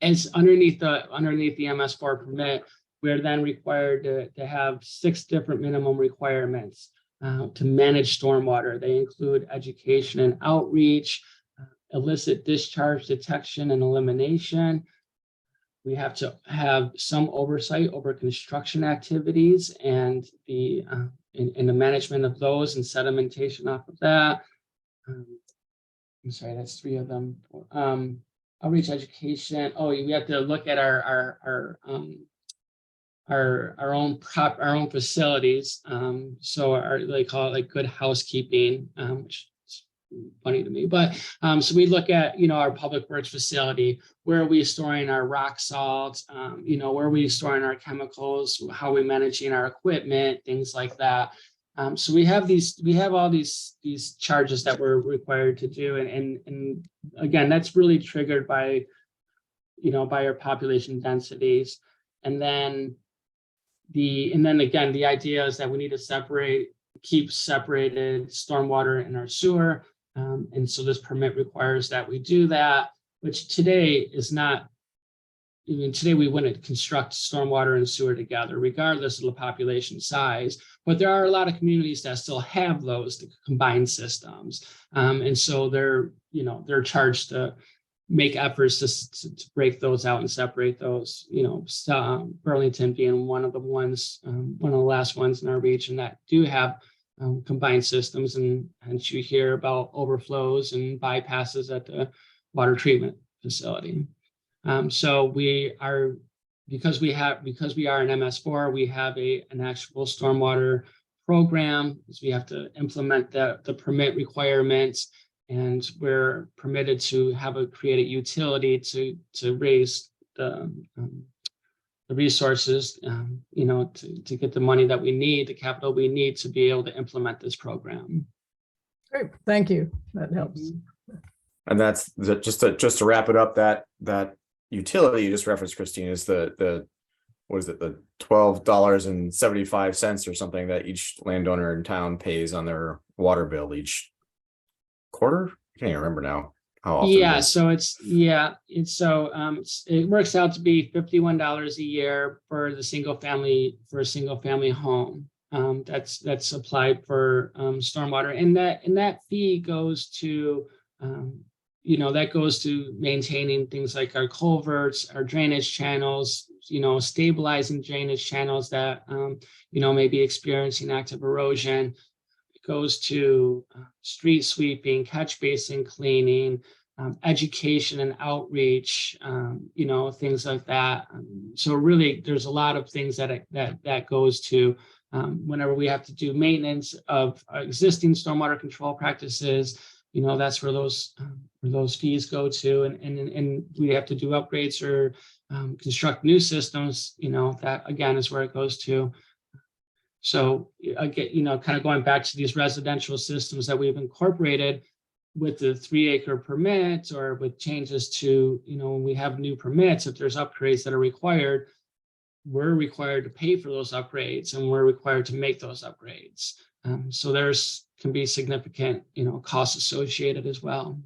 As underneath the MS4 permit, we're then required to have 6 different minimum requirements to manage stormwater. They include education and outreach, illicit discharge detection and elimination, we have to have some oversight over construction activities and the in the management of those and sedimentation off of that. I'm sorry, that's 3 of them. Outreach education. Oh, we have to look at our own facilities. So they call it like good housekeeping, which is funny to me. But so we look at our public works facility. Where are we storing our rock salt? Where are we storing our chemicals? How are we managing our equipment? Things like that. So we have all these charges that we're required to do, and again, that's really triggered by by our population densities, and then again, the idea is that we need to keep separated stormwater in our sewer, and so this permit requires that we do that, which today is not. Today we wouldn't construct stormwater and sewer together, regardless of the population size. But there are a lot of communities that still have those combined systems, and so they're charged to make efforts to break those out and separate those. Burlington being one of the last ones in our region that do have combined systems, and you hear about overflows and bypasses at the water treatment facility. So because we are an MS4, we have an actual stormwater program. So we have to implement the permit requirements, and we're permitted to create a utility to raise the resources, to get the money that we need, the capital we need to be able to implement this program. Great, thank you. That helps. And that's just to wrap it up, that utility you just referenced, Christine, is the what is it, the $12.75 or something that each landowner in town pays on their water bill each quarter? I can't even remember now how often. Yeah, so it works out to be $51 a year for a single family home. That's applied for stormwater, and that fee goes to that goes to maintaining things like our culverts, our drainage channels, stabilizing drainage channels that may be experiencing active erosion. It goes to street sweeping, catch basin cleaning, education and outreach, things like that. So really, there's a lot of things that goes to whenever we have to do maintenance of existing stormwater control practices. That's where those fees go to, and we have to do upgrades or construct new systems. That again is where it goes to. So again, kind of going back to these residential systems that we've incorporated with the 3-acre permit, or with changes to, when we have new permits, if there's upgrades that are required, we're required to pay for those upgrades, and we're required to make those upgrades. So can be significant, costs associated as well.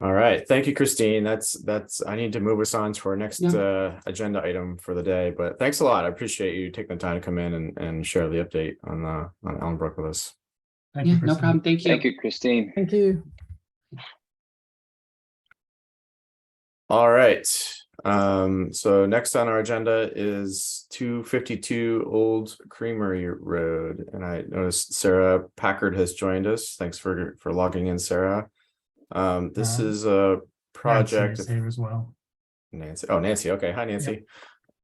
All right, thank you, Christine. That's I need to move us on to our next agenda item for the day. But thanks a lot. I appreciate you taking the time to come in and share the update on Ellenbrook with us. Thank you, No problem. Thank you. Thank you, Christine. Thank you. All right. So next on our agenda is 252 Old Creamery Road, and I noticed Sarah Packard has joined us. Thanks for logging in, Sarah. This is a project. Nancy is here as well. Nancy. Oh, Nancy. Okay. Hi, Nancy.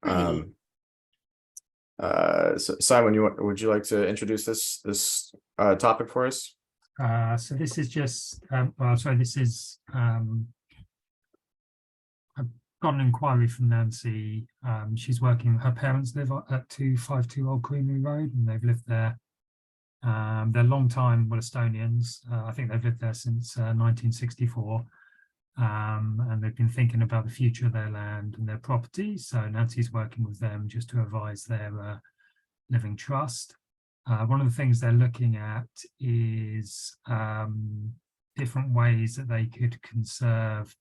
Hi. So Simon, would you like to introduce this topic for us? So this is just this is I've got an inquiry from Nancy. She's working, her parents live at 252 Old Creamery Road, and they've lived there. They're long-time Willistonians. I think they've lived there since 1964. And they've been thinking about the future of their land and their property. So Nancy's working with them just to advise their living trust. One of the things they're looking at is different ways that they could conserve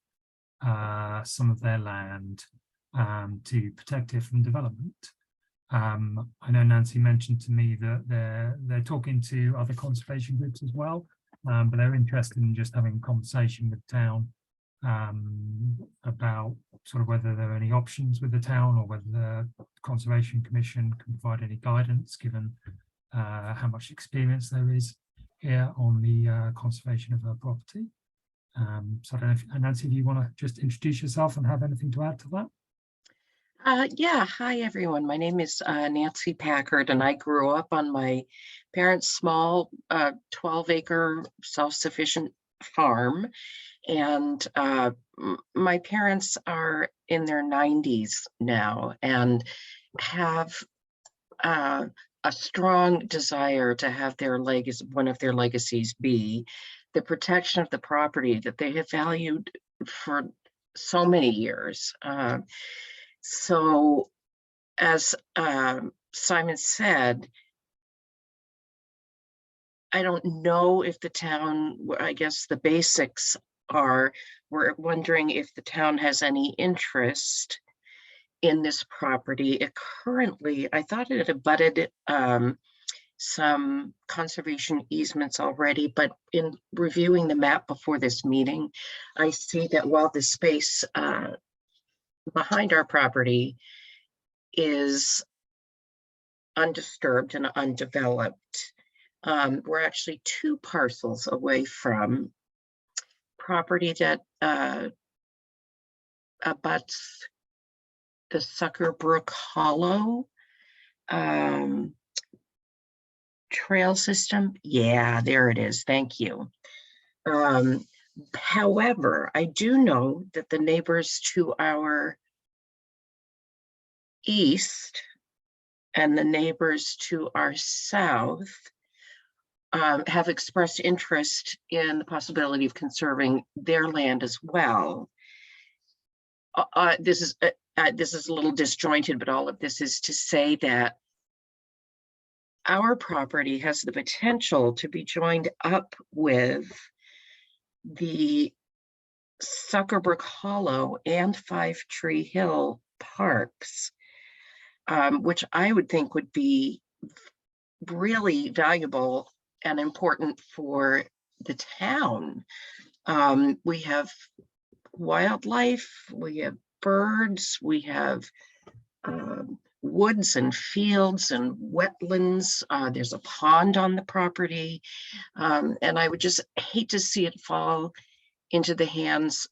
some of their land to protect it from development. I know Nancy mentioned to me that they're talking to other conservation groups as well, but they're interested in just having a conversation with town about sort of whether there are any options with the town or whether the Conservation Commission can provide any guidance given how much experience there is here on the conservation of her property. So I don't know if, Nancy, do you want to just introduce yourself and have anything to add to that? Yeah, hi everyone. My name is Nancy Packard, and I grew up on my parents' small 12-acre self-sufficient farm. And my parents are in their 90s now and have a strong desire to have their legacy, one of their legacies be the protection of the property that they have valued for so many years. So as Simon said, I don't know if the town, I guess the basics are, we're wondering if the town has any interest in this property. It currently, I thought it abutted some conservation easements already, but in reviewing the map before this meeting, I see that while the space behind our property is undisturbed and undeveloped, we're actually 2 parcels away from property that abuts the Sucker Brook Hollow trail system. Yeah, there it is. Thank you. However, I do know that the neighbors to our east and the neighbors to our south have expressed interest in the possibility of conserving their land as well. This is a little disjointed, but all of this is to say that our property has the potential to be joined up with the Sucker Brook Hollow and 5 Tree Hill parks, which I would think would be really valuable and important for the town. We have wildlife, we have birds, we have woods and fields and wetlands. There's a pond on the property. And I would just hate to see it fall into the hands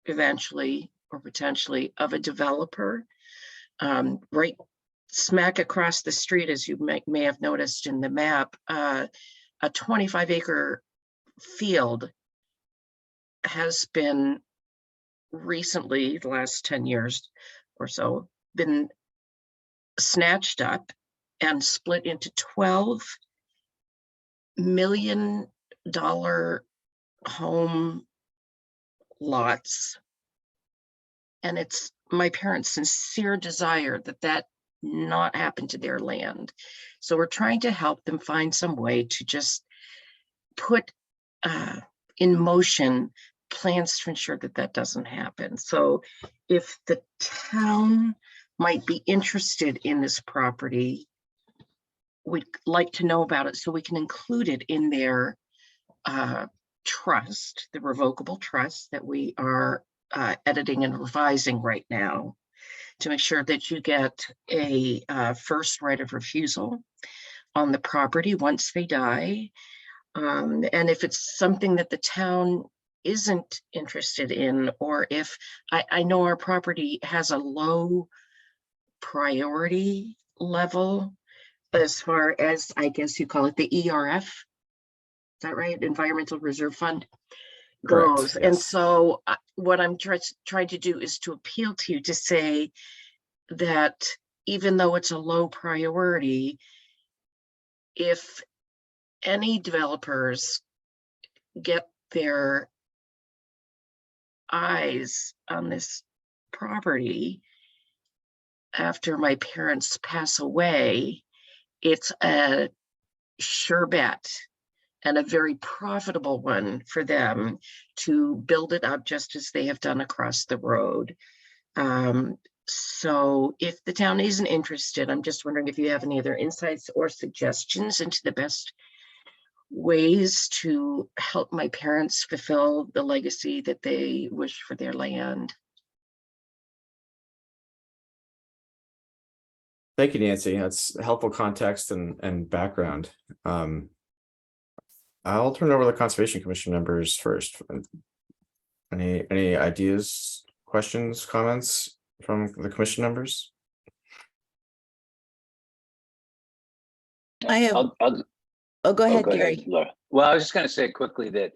eventually or potentially of a developer. Right smack across the street, as you may have noticed in the map, a 25-acre field has been recently, the last 10 years or so, been snatched up and split into $12 million home lots. And it's my parents' sincere desire that that not happen to their land. So we're trying to help them find some way to just put in motion plans to ensure that that doesn't happen. So if the town might be interested in this property, we'd like to know about it so we can include it in their trust, the revocable trust that we are editing and revising right now, to make sure that you get a first right of refusal on the property once they die. And if it's something that the town isn't interested in, or if I know our property has a low priority level as far as, I guess you call it the ERF, is that right? Environmental Reserve Fund goes. Correct, And yes. so what I'm trying to do is to appeal to you to say that even though it's a low priority, if any developers get their eyes on this property after my parents pass away, it's a sure bet and a very profitable one for them to build it up just as they have done across the road. So if the town isn't interested, I'm just wondering if you have any other insights or suggestions into the best ways to help my parents fulfill the legacy that they wish for their land. Thank you, Nancy. That's helpful context and background. I'll turn it over to the Conservation Commission members first. Any ideas, questions, comments from the commission members? I have, I'll oh, go ahead, go Gary. Laura. Well, I was just going to say quickly that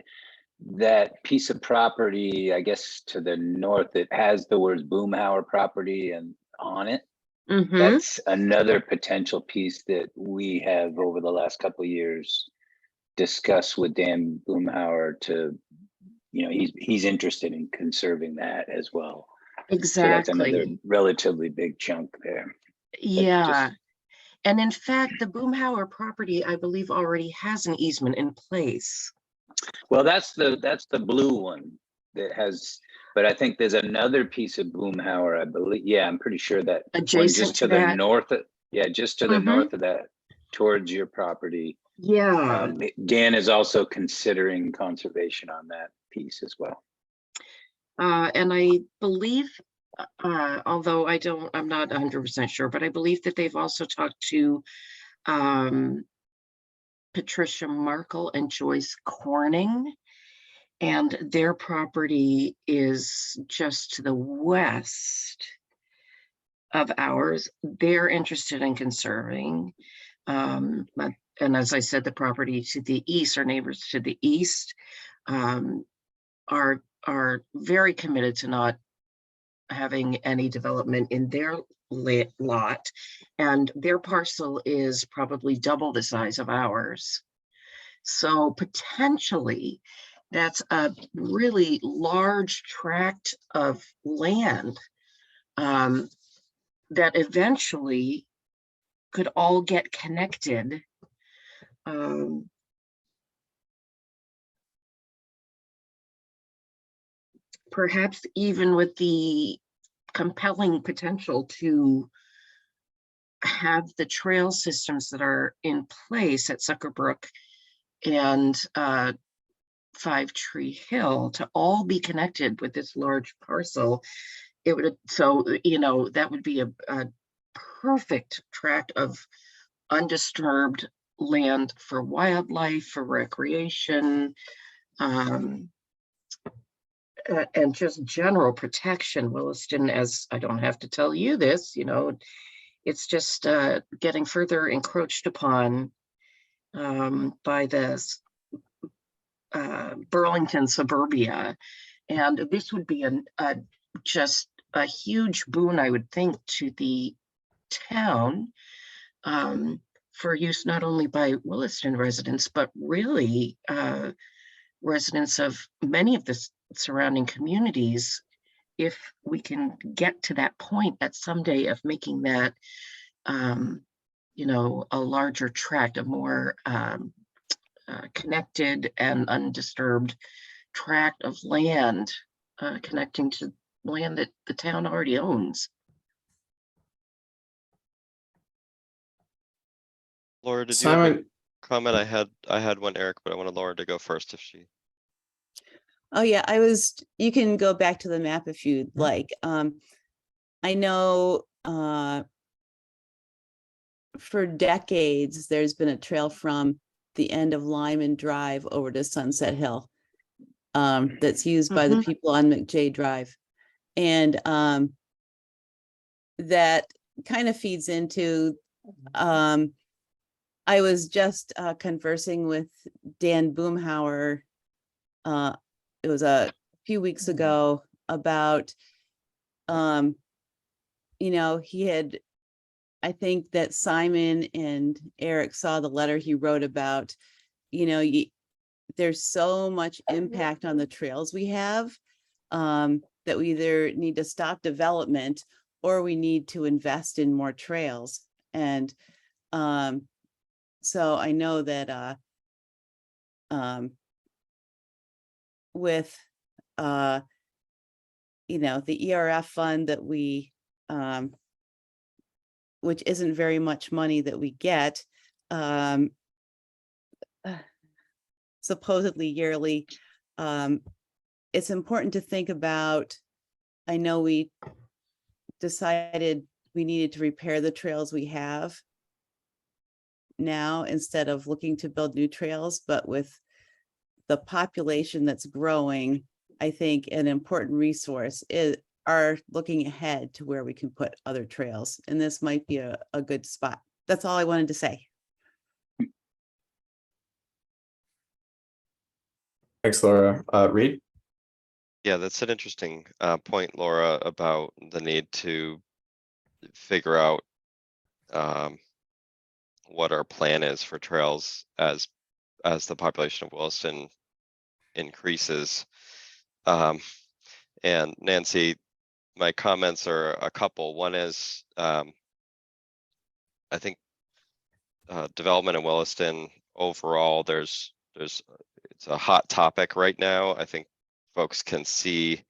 that piece of property, I guess to the north, it has the words Boomhauer property and on it. Mhm. That's another potential piece that we have over the last couple of years discussed with Dan Boomhauer to, you know, he's interested in conserving that as well. So that's another Exactly. relatively big chunk there. Yeah. And in fact, the Boomhauer property, I believe, already has an easement in place. Well, that's the blue one that has, but I think there's another piece of Boomhauer, I believe. Yeah, I'm pretty sure that one Adjacent just to to the that. north, just to the Mhm. north of that, towards your property. Yeah. Dan is also considering conservation on that piece as well. And I believe, although I'm not 100% sure, but I believe that they've also talked to Patricia Markle and Joyce Corning, and their property is just to the west of ours. They're interested in conserving. And as I said, the property to the east, our neighbors to the east, are very committed to not having any development in their lot, and their parcel is probably double the size of ours. So potentially that's a really large tract of land that eventually could all get connected. Perhaps even with the compelling potential to have the trail systems that are in place at Sucker Brook and Five Tree Hill to all be connected with this large parcel. It would, so, you know, that would be a perfect tract of undisturbed land for wildlife, for recreation, and just general protection. Williston, as I don't have to tell you this, you know, it's just getting further encroached upon by this Burlington suburbia. And this would be just a huge boon, I would think, to the town for use not only by Williston residents, but really residents of many of the surrounding communities, if we can get to that point at someday of making that, you know, a larger tract, a more connected and undisturbed tract of land, connecting to land that the town already owns. Laura, did you have a Simon, comment? I had one, Eric, but I wanted Laura to go first if she. Oh, yeah, you can go back to the map if you'd like. I know for decades, there's been a trail from the end of Lyman Drive over to Sunset Hill that's used by the people on McJay Drive. And that kind of feeds into, I was just conversing with Dan Boomhauer, it was a few weeks ago, about, you know, I think that Simon and Eric saw the letter he wrote about, you know, there's so much impact on the trails we have that we either need to stop development or we need to invest in more trails. And so I know that with you know, the ERF fund that we which isn't very much money that we get supposedly yearly, it's important to think about. I know we decided we needed to repair the trails we have now instead of looking to build new trails, but with the population that's growing, I think an important resource are looking ahead to where we can put other trails. And this might be a good spot. That's all I wanted to say. Thanks, Laura. Reed? Yeah, that's an interesting point, Laura, about the need to figure out what our plan is for trails as the population of Williston increases. And Nancy, my comments are a couple. One is I think development in Williston overall, it's a hot topic right now. I think folks can see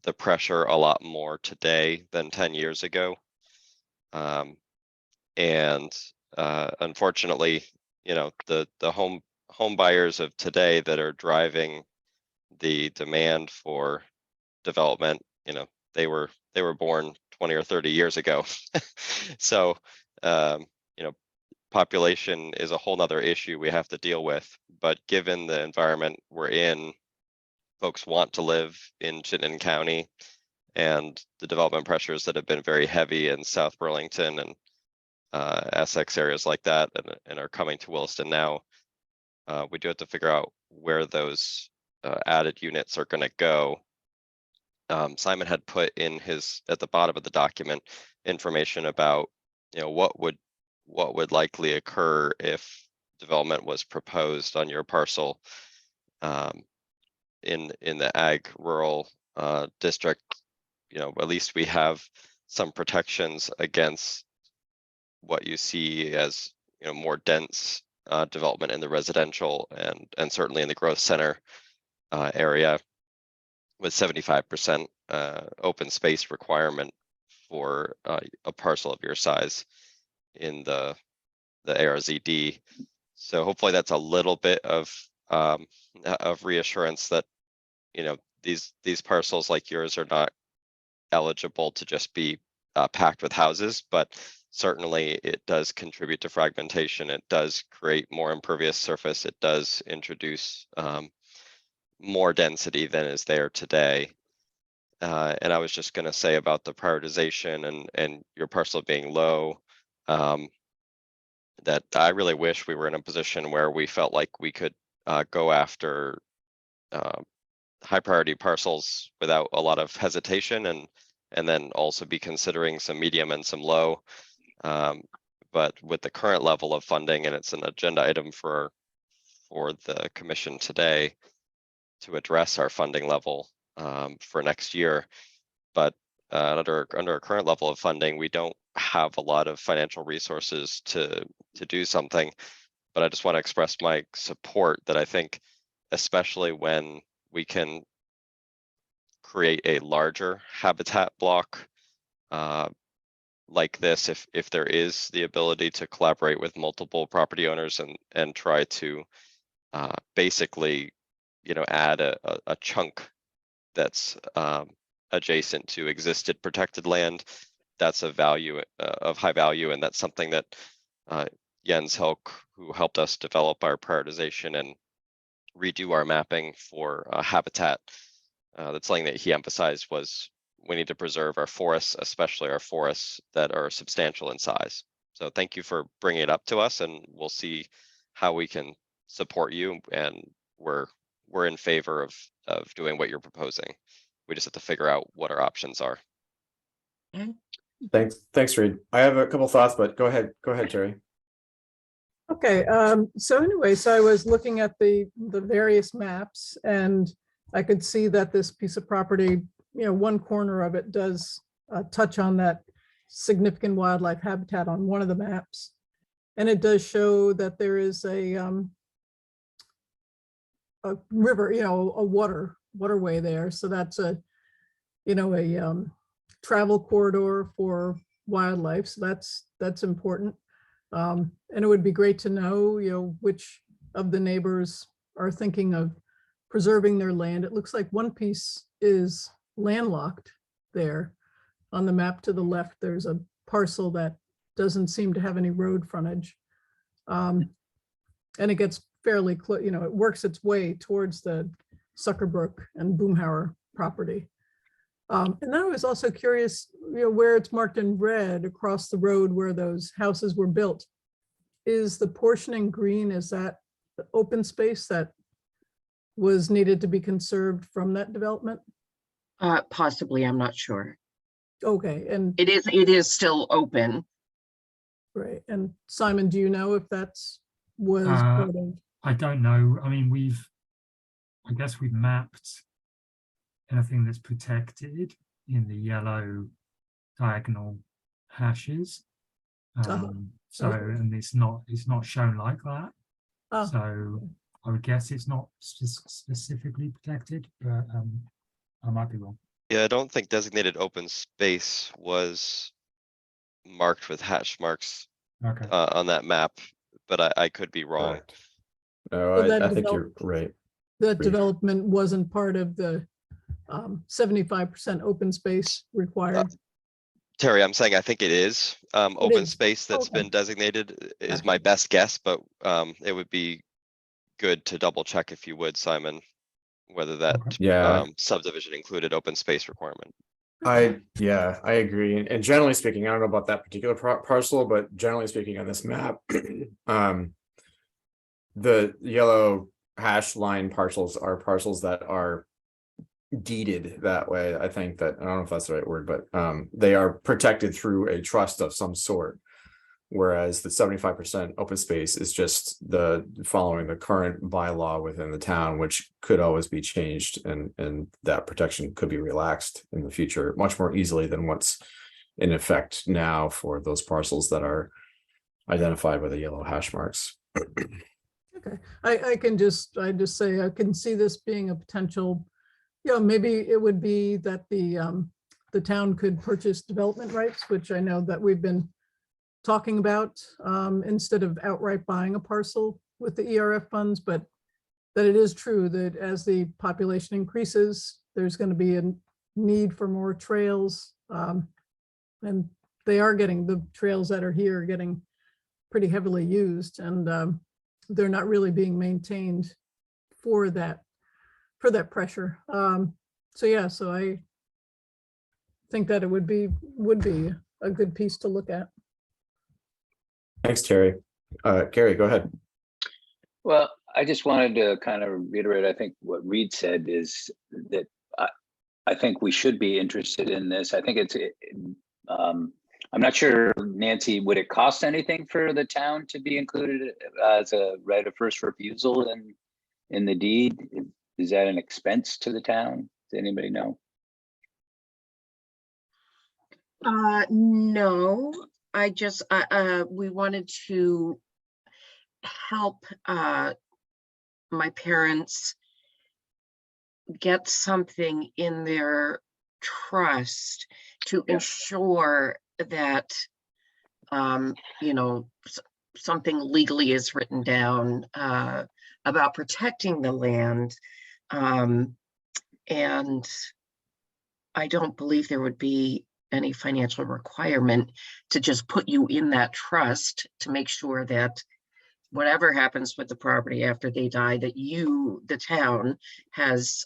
the pressure a lot more today than 10 years ago. Unfortunately, you know, the home buyers of today that are driving the demand for development, you know, they were born 20 or 30 years ago. So, you know, population is a whole nother issue we have to deal with. But given the environment we're in, folks want to live in Chittenden County, and the development pressures that have been very heavy in South Burlington and Essex areas like that, and are coming to Williston now. We do have to figure out where those added units are going to go. Simon had put in at the bottom of the document information about, you know, what would likely occur if development was proposed on your parcel in the ag rural district. You know, at least we have some protections against what you see as, you know, more dense development in the residential and certainly in the growth center area, with 75% open space requirement for a parcel of your size in the ARZD. So hopefully that's a little bit of reassurance that, you know, these parcels like yours are not eligible to just be packed with houses, but certainly it does contribute to fragmentation. It does create more impervious surface. It does introduce more density than is there today. And I was just going to say about the prioritization and your parcel being low, that I really wish we were in a position where we felt like we could go after high priority parcels without a lot of hesitation, and then also be considering some medium and some low. But with the current level of funding, and it's an agenda item for the commission today to address our funding level for next year. But under our current level of funding, we don't have a lot of financial resources to do something. But I just want to express my support that I think, especially when we can create a larger habitat block like this, if there is the ability to collaborate with multiple property owners and try to basically, you know, add a chunk that's adjacent to existed protected land, that's a value of high value, and that's something that Jens Helk, who helped us develop our prioritization and redo our mapping for habitat, that's something that he emphasized was we need to preserve our forests, especially our forests that are substantial in size. So thank you for bringing it up to us, and we'll see how we can support you. And we're in favor of doing what you're proposing. We just have to figure out what our options are. Thanks, Reed. I have a couple thoughts, but go ahead, Terry. Okay, so anyway, so I was looking at the various maps, and I could see that this piece of property, you know, one corner of it does touch on that significant wildlife habitat on one of the maps. And it does show that there is a river, you know, a waterway there. So that's a travel corridor for wildlife. So that's important. And it would be great to know, you know, which of the neighbors are thinking of preserving their land. It looks like one piece is landlocked there. On the map to the left, there's a parcel that doesn't seem to have any road frontage. And it gets fairly close, you know, it works its way towards the Suckerbrook and Boomhauer property. And then I was also curious, you know, where it's marked in red across the road where those houses were built. Is the portion in green, is that the open space that was needed to be conserved from that development? Possibly, I'm not sure. Okay, and It is still open. right, and Simon, do you know if was Uh, part of? I don't know. I mean, I guess we've mapped anything that's protected in the yellow diagonal hashes. So, okay. and it's not shown like that. Oh, So I would guess it's not specifically protected, but I might be wrong. Yeah, I don't think designated open space was marked with hash marks Okay. on that map, but I could be wrong. Correct. No, So that I think you're right. that Brief. development wasn't part of the 75% open space required. Terry, I'm saying I think it is. Open is. space that's Okay. been designated is Okay. my best guess, but it would be good to double check if you would, Simon, whether that Okay. Yeah, subdivision included open space requirement. yeah, I agree. And generally speaking, I don't know about that particular parcel, but generally speaking on this map, the yellow hash line parcels are parcels that are deeded that way. I think that, I don't know if that's the right word, but they are protected through a trust of some sort. Whereas the 75% open space is just following the current bylaw within the town, which could always be changed, and that protection could be relaxed in the future much more easily than what's in effect now for those parcels that are identified with the yellow hash marks. Okay, I just say I can see this being a potential, you know, maybe it would be that the town could purchase development rights, which I know that we've been talking about, instead of outright buying a parcel with the ERF funds, but that it is true that as the population increases, there's going to be a need for more trails. And they are the trails that are here are getting pretty heavily used, and they're not really being maintained for that pressure. So yeah, so I think that it would be a good piece to look at. Thanks, Terry. Gary, go ahead. Well, I just wanted to kind of reiterate, I think what Reed said is that I think we should be interested in this. I think it's, I'm not sure, Nancy, would it cost anything for the town to be included as a right of first refusal in the deed? Is that an expense to the town? Does anybody know? No, I just, we wanted to help my parents get something in their trust to ensure that, you know, something legally is written down about protecting the land. And I don't believe there would be any financial requirement to just put you in that trust to make sure that whatever happens with the property after they die, that you, the town, has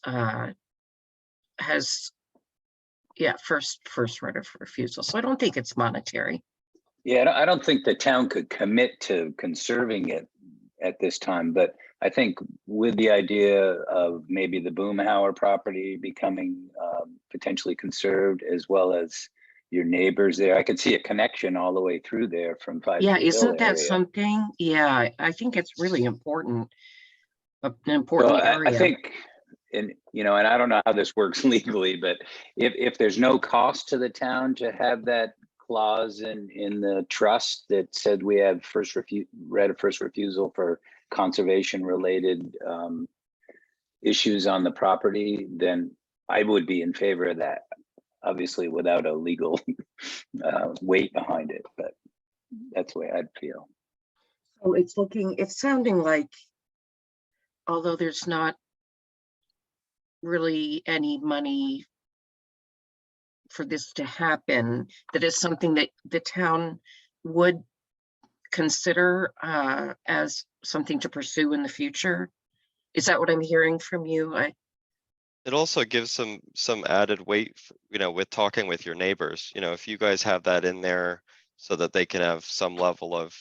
first right of refusal. So I don't think it's monetary. Yeah, I don't think the town could commit to conserving it at this time, but I think with the idea of maybe the Boomhauer property becoming potentially conserved, as well as your neighbors there, I could see a connection all the way through there from 5 Yeah, Tree Hill isn't that area. something? Yeah, I think it's really important. An important So area. I think, and you know, and I don't know how this works legally, but if there's no cost to the town to have that clause in the trust that said we have right of first refusal for conservation related issues on the property, then I would be in favor of that, obviously without a legal weight behind it, but that's the way I'd feel. So it's sounding like, although there's not really any money for this to happen, that it's something that the town would consider as something to pursue in the future? Is that what I'm hearing from you? It also gives some added weight, with talking with your neighbors, if you guys have that in there so that they can have some level of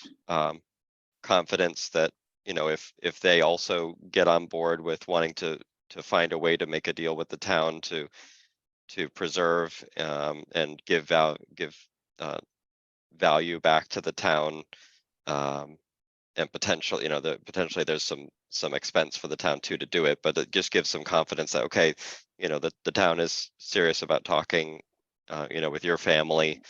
confidence that, if they also get on board with wanting to find a way to make a deal with the town to preserve and give value back to the town, and potentially, potentially there's some expense for the town too to do it, but it just gives some confidence that, okay, the town is serious about talking, with your family,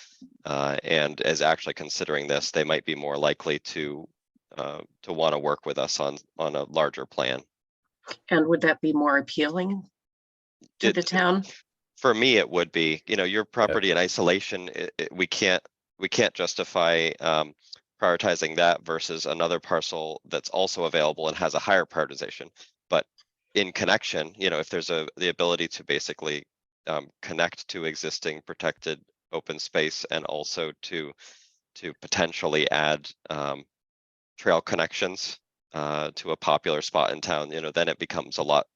and is actually considering this. They might be more likely to want to work with us on a larger plan. And would that be more appealing to the town? For me, it would be, your property in isolation, we can't justify prioritizing that versus another parcel that's also available and has a higher prioritization. But in connection, if there's the ability to basically connect to existing protected open space, and also to potentially add trail connections to a popular spot in town, then it becomes a lot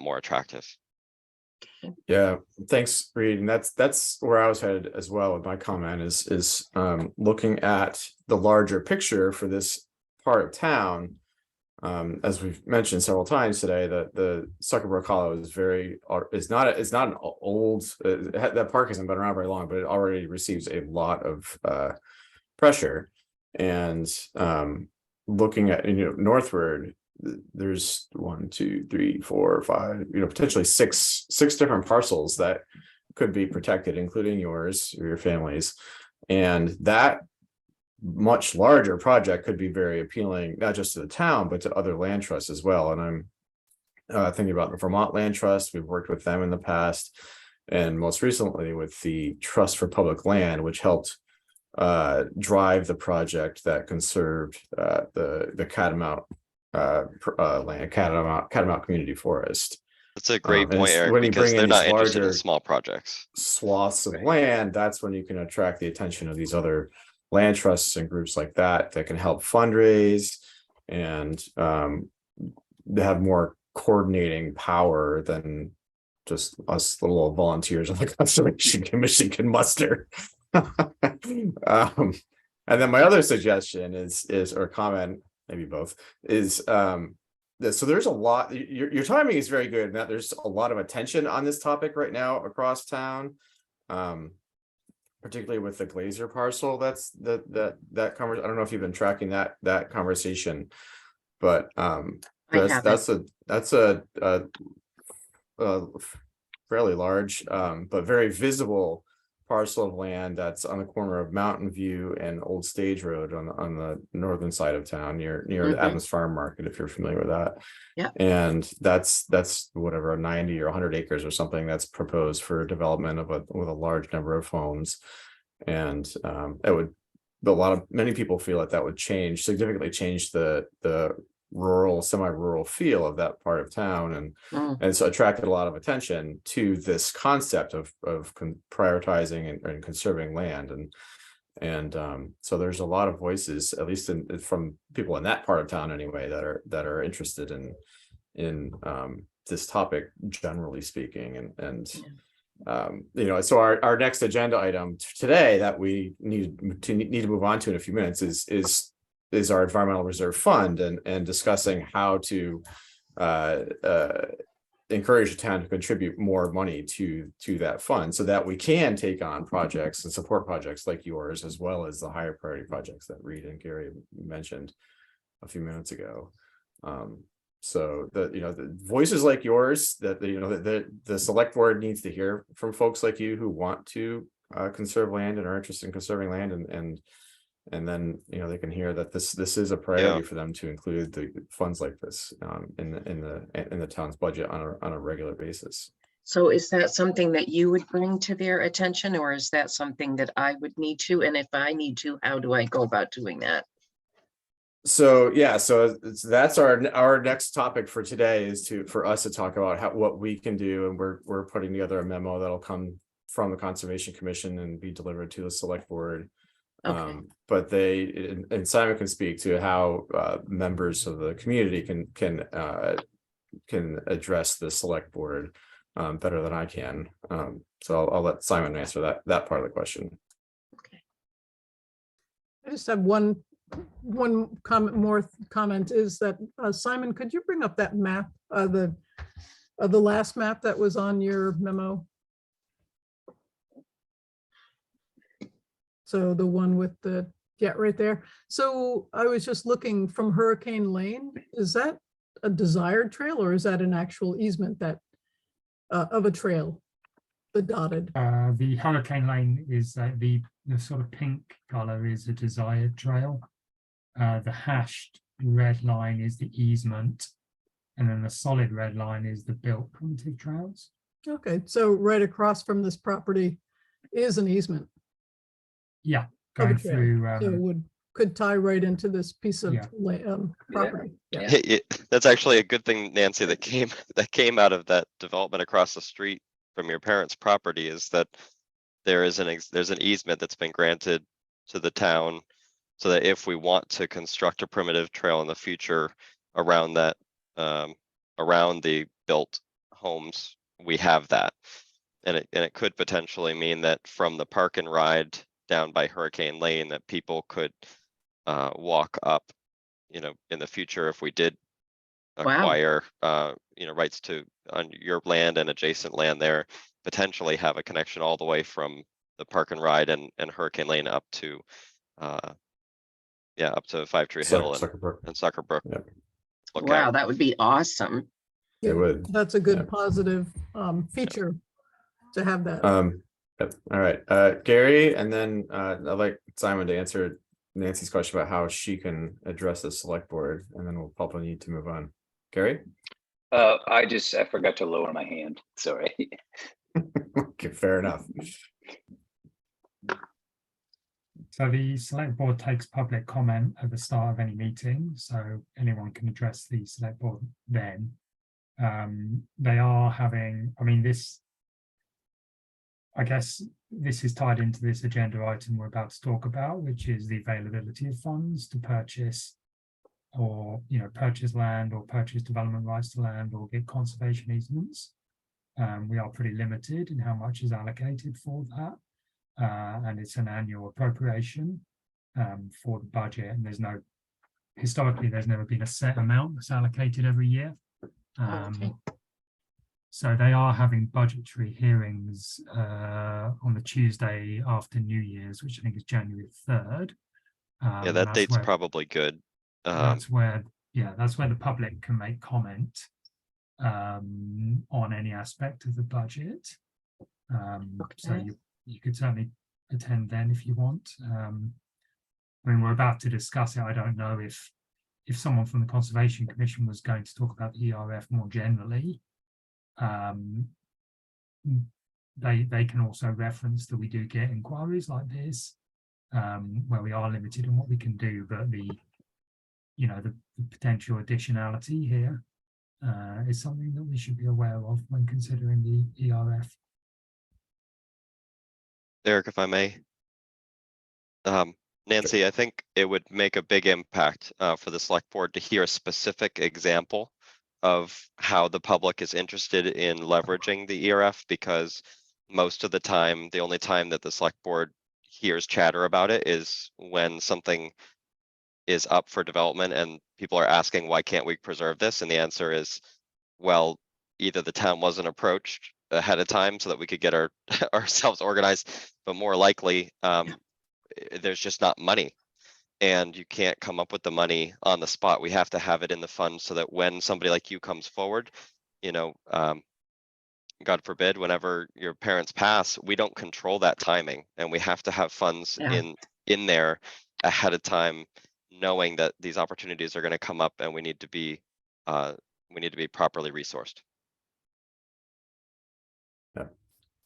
more attractive. Yeah, thanks, Reed. And that's where I was headed as well with my comment is looking at the larger picture for this part of town. As we've mentioned several times today, that the Suckerbrook Hollow is not an old, that park hasn't been around very long, but it already receives a lot of pressure. And looking at northward, there's 1, 2, 3, 4, 5, potentially six different parcels that could be protected, including yours or your family's. And that much larger project could be very appealing, not just to the town, but to other land trusts as well. And I'm thinking about the Vermont Land Trust. We've worked with them in the past, and most recently with the Trust for Public Land, which helped drive the project that conserved the Catamount land, Catamount Community Forest. That's a great point, Eric, when you because bring in they're these not interested in larger small projects. swaths of land, that's when you can attract the attention of these other land trusts and groups like that can help fundraise and they have more coordinating power than just us little volunteers on the Conservation Commission can muster. And then my other suggestion is or comment, maybe both, is so there's a lot, your timing is very good, and that there's a lot of attention on this topic right now across town, particularly with the Glazer parcel. That's that conversation. I don't know if you've been tracking that conversation, but that's a fairly large but very visible parcel of land that's on the corner of Mountain View and Old Stage Road on the northern side of town, near the Adams Farm Market, if you're familiar with that. Yeah. And that's whatever, 90 or 100 acres or something that's proposed for development with a large number of homes. And it would, many people feel that would significantly change the rural, semi-rural feel of that part of town, and so attracted a lot of attention to this concept of prioritizing and conserving land, and so there's a lot of voices, at least from people in that part of town anyway, that are interested in this topic, generally speaking, and so our next agenda item today that we need to move on to in a few minutes is our Environmental Reserve Fund, and discussing how to encourage the town to contribute more money to that fund, so that we can take on projects and support projects like yours, as well as the higher priority projects that Reed and Gary mentioned a few minutes ago. So the voices like yours that the select board needs to hear from, folks like you who want to conserve land and are interested in conserving land, and then they can hear that this is a priority for them to include the funds like this in the town's budget on a regular basis. So is that something that you would bring to their attention, or is that something that I would need to? And if I need to, how do I go about doing that? So that's our next topic for today, is for us to talk about what we can do, and we're putting together a memo that'll come from the Conservation Commission and be delivered to the select board. Okay. But and Simon can speak to how members of the community can address the select board better than I can. So I'll let Simon answer that part of the question. Okay. I just have one comment is that, Simon, could you bring up that map, the last map that was on your memo? So the one with the, yeah, right there. So I was just looking from Hurricane Lane. Is that a desired trail or is that an actual easement that of a trail? The dotted. The Hurricane Lane is the sort of pink color is a desired trail. The hashed red line is the easement, and then the solid red line is the built primitive trails. Okay, so right across from this property is an easement. Yeah, of a going trail. through. So it could tie right into this piece of Yeah. property. Yeah. That's actually a good thing, Nancy, that came out of that development across the street from your parents' property, is that there's an easement that's been granted to the town, so that if we want to construct a primitive trail in the future around that, around the built homes, we have that. And it could potentially mean that from the park and ride down by Hurricane Lane, that people could walk up, in the future, if we did acquire, rights to on your land and adjacent land there, potentially have a connection all the way from the park and ride and Hurricane Lane up to, up to Five Tree Hill and Sucker Brook. Yep. Look Wow, out. that would be awesome. It would. That's a good Yeah. positive feature to have that. Yep. All right, Gary, and then I'd like Simon to answer Nancy's question about how she can address the select board, and then we'll probably need to move on. Gary? I forgot to lower my hand. Sorry. Okay, fair enough. So the select board takes public comment at the start of any meeting, so anyone can address the select board then. They are having, I guess this is tied into this agenda item we're about to talk about, which is the availability of funds to purchase or, purchase land or purchase development rights to land or get conservation easements. We are pretty limited in how much is allocated for that. And it's an annual appropriation for the budget, and historically, there's never been a set amount that's allocated every year. Okay. So they are having budgetary hearings on the Tuesday after New Year's, which I think is January 3rd. Yeah, that date's probably good. That's where the public can make comment on any aspect of the budget. So Okay. you could certainly attend then if you want. We're about to discuss it. I don't know if someone from the Conservation Commission was going to talk about the ERF more generally. They can also reference that we do get inquiries like this, where we are limited in what we can do, but the potential additionality here is something that we should be aware of when considering the ERF. Eric, if I may. Nancy, I think it would make a big impact for the select board to hear a specific example of how the public is interested in leveraging the ERF, because most of the time, the only time that the select board hears chatter about it is when something is up for development and people are asking, why can't we preserve this? And the answer is, well, either the town wasn't approached ahead of time so that we could get ourselves organized, but more likely, there's just not money, and you can't come up with the money on the spot. We have to have it in the fund so that when somebody like you comes forward, God forbid, whenever your parents pass, we don't control that timing, and we have to have funds in there ahead of time, knowing that these opportunities are going to come up, and we need to be properly resourced.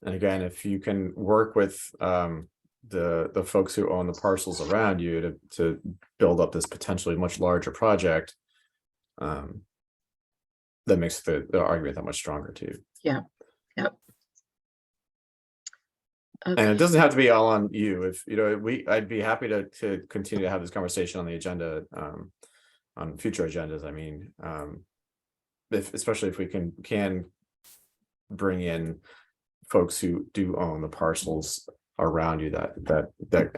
And again, if you can work with the folks who own the parcels around you to build up this potentially much larger project, that makes the argument that much stronger too. Yeah. Yep. And Okay. it doesn't have to be all on you. If you know, I'd be happy to continue to have this conversation on the agenda, on future agendas. I mean, especially if we can bring in folks who do own the parcels around you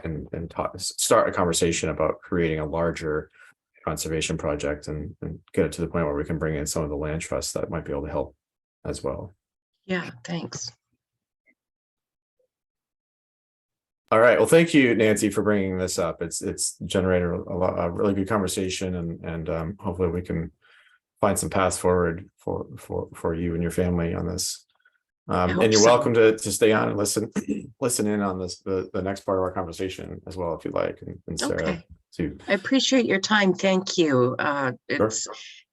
and start a conversation about creating a larger conservation project and get it to the point where we can bring in some of the land trusts that might be able to help as well. Yeah, thanks. All right. Well, thank you, Nancy, for bringing this up. It's generated a really good conversation, and hopefully we can find some paths forward for you and your family on this. hope And you're so. welcome to stay on and listen in on this the next part of our conversation as well, if you'd like, and Sarah Okay. too. I appreciate your time. Thank you.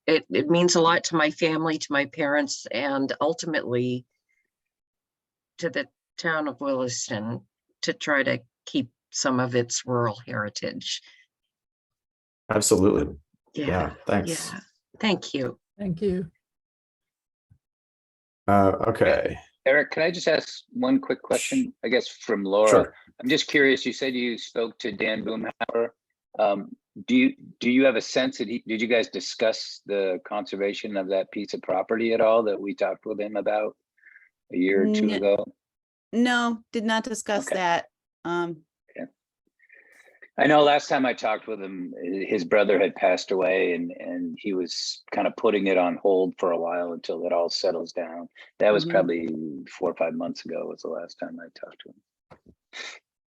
It means a lot to my family, to my parents, and ultimately to the town of Williston to try to keep some of its rural heritage. Absolutely. Yeah. Yeah. Thanks. Yeah. Thank you. Thank you. Okay. Eric, can I just ask one quick question, I guess from Laura? Sure. I'm just curious, you said you spoke to Dan Boomhauer. Do you have a sense that did you guys discuss the conservation of that piece of property at all that we talked with him about a year or two No. ago? No, did not discuss Okay. that. I know last time I talked with him, his brother had passed away and he was kind of putting it on hold for a while until it all settles down. That was Mhm. probably 4 or 5 months ago was the last time I talked to him.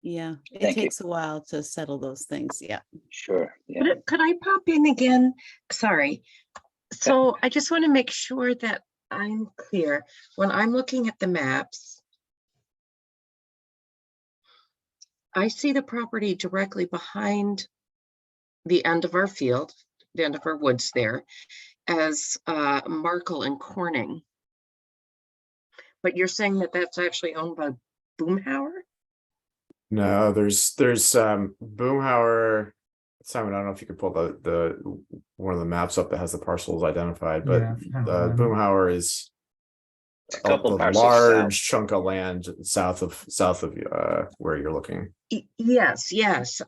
Yeah, it Thank you. takes a while to settle those things. Yeah. Sure, yeah. Could I pop in again? Sorry. So I just want to make sure that I'm clear. When I'm looking at the maps, I see the property directly behind the end of our field, the end of our woods there, as Markle and Corning. But you're saying that that's actually owned by Boomhauer? No, there's Boomhauer. Simon, I don't know if you could pull the one of the maps up that has the parcels identified, but Yeah, hang on. Boomhauer is It's a couple the parcels large south. chunk of land south of where you're looking. Yes, yes.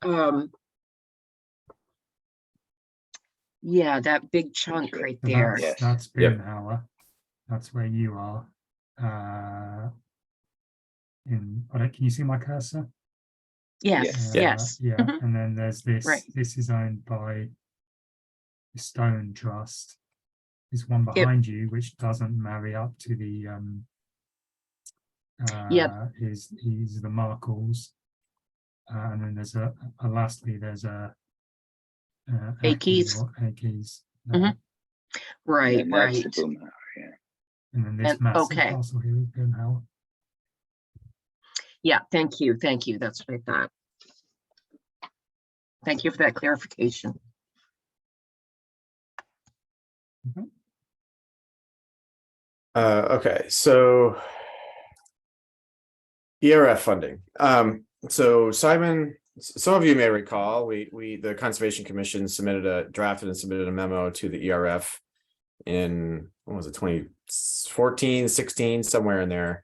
Yeah, that big chunk right. right So there. Yes. that's Yep. Boomhauer. That's where you are. Can you see my cursor? Yes, Yeah. yes. Yeah, Mhm. and then there's this. Right. This is owned by the Stone Trust. There's one behind you which doesn't marry up to the is the Markles. And then there's lastly there's a Akey's. Akey's. Mhm. Right, And that's the right. Boomhauer, yeah. And then this And- massive okay. parcel here is Boomhauer. Yeah, thank you. Thank you. That's what I thought. Thank you for that clarification. Okay, so ERF funding. So Simon, some of you may recall, the Conservation Commission drafted and submitted a memo to the ERF in, what was it, 2014, 16, somewhere in there.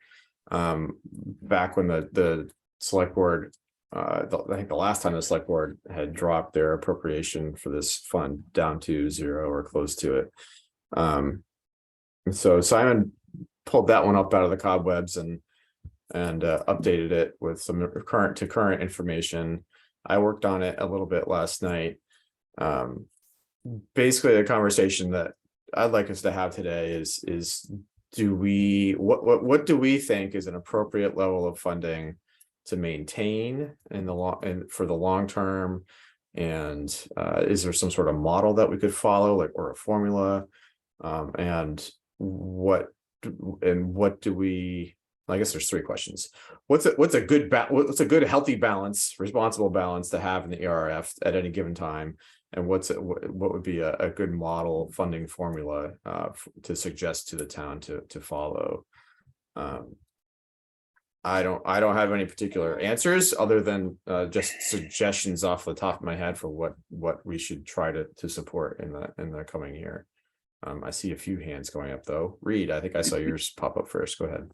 Back when the select board, I think the last time the select board had dropped their appropriation for this fund down to 0 or close to it. And so Simon pulled that one up out of the cobwebs and updated it with some current information. I worked on it a little bit last night. Basically, the conversation that I'd like us to have today is what do we think is an appropriate level of funding to maintain for the long term, and is there some sort of model that we could follow, or a formula, and what do we? I guess there's 3 questions. What's a good healthy balance, responsible balance to have in the ERF at any given time, and what would be a good model funding formula to suggest to the town to follow? I don't have any particular answers other than just suggestions off the top of my head for what we should try to support in the coming year. I see a few hands going up though. Reed, I think I saw yours pop up first. Go ahead.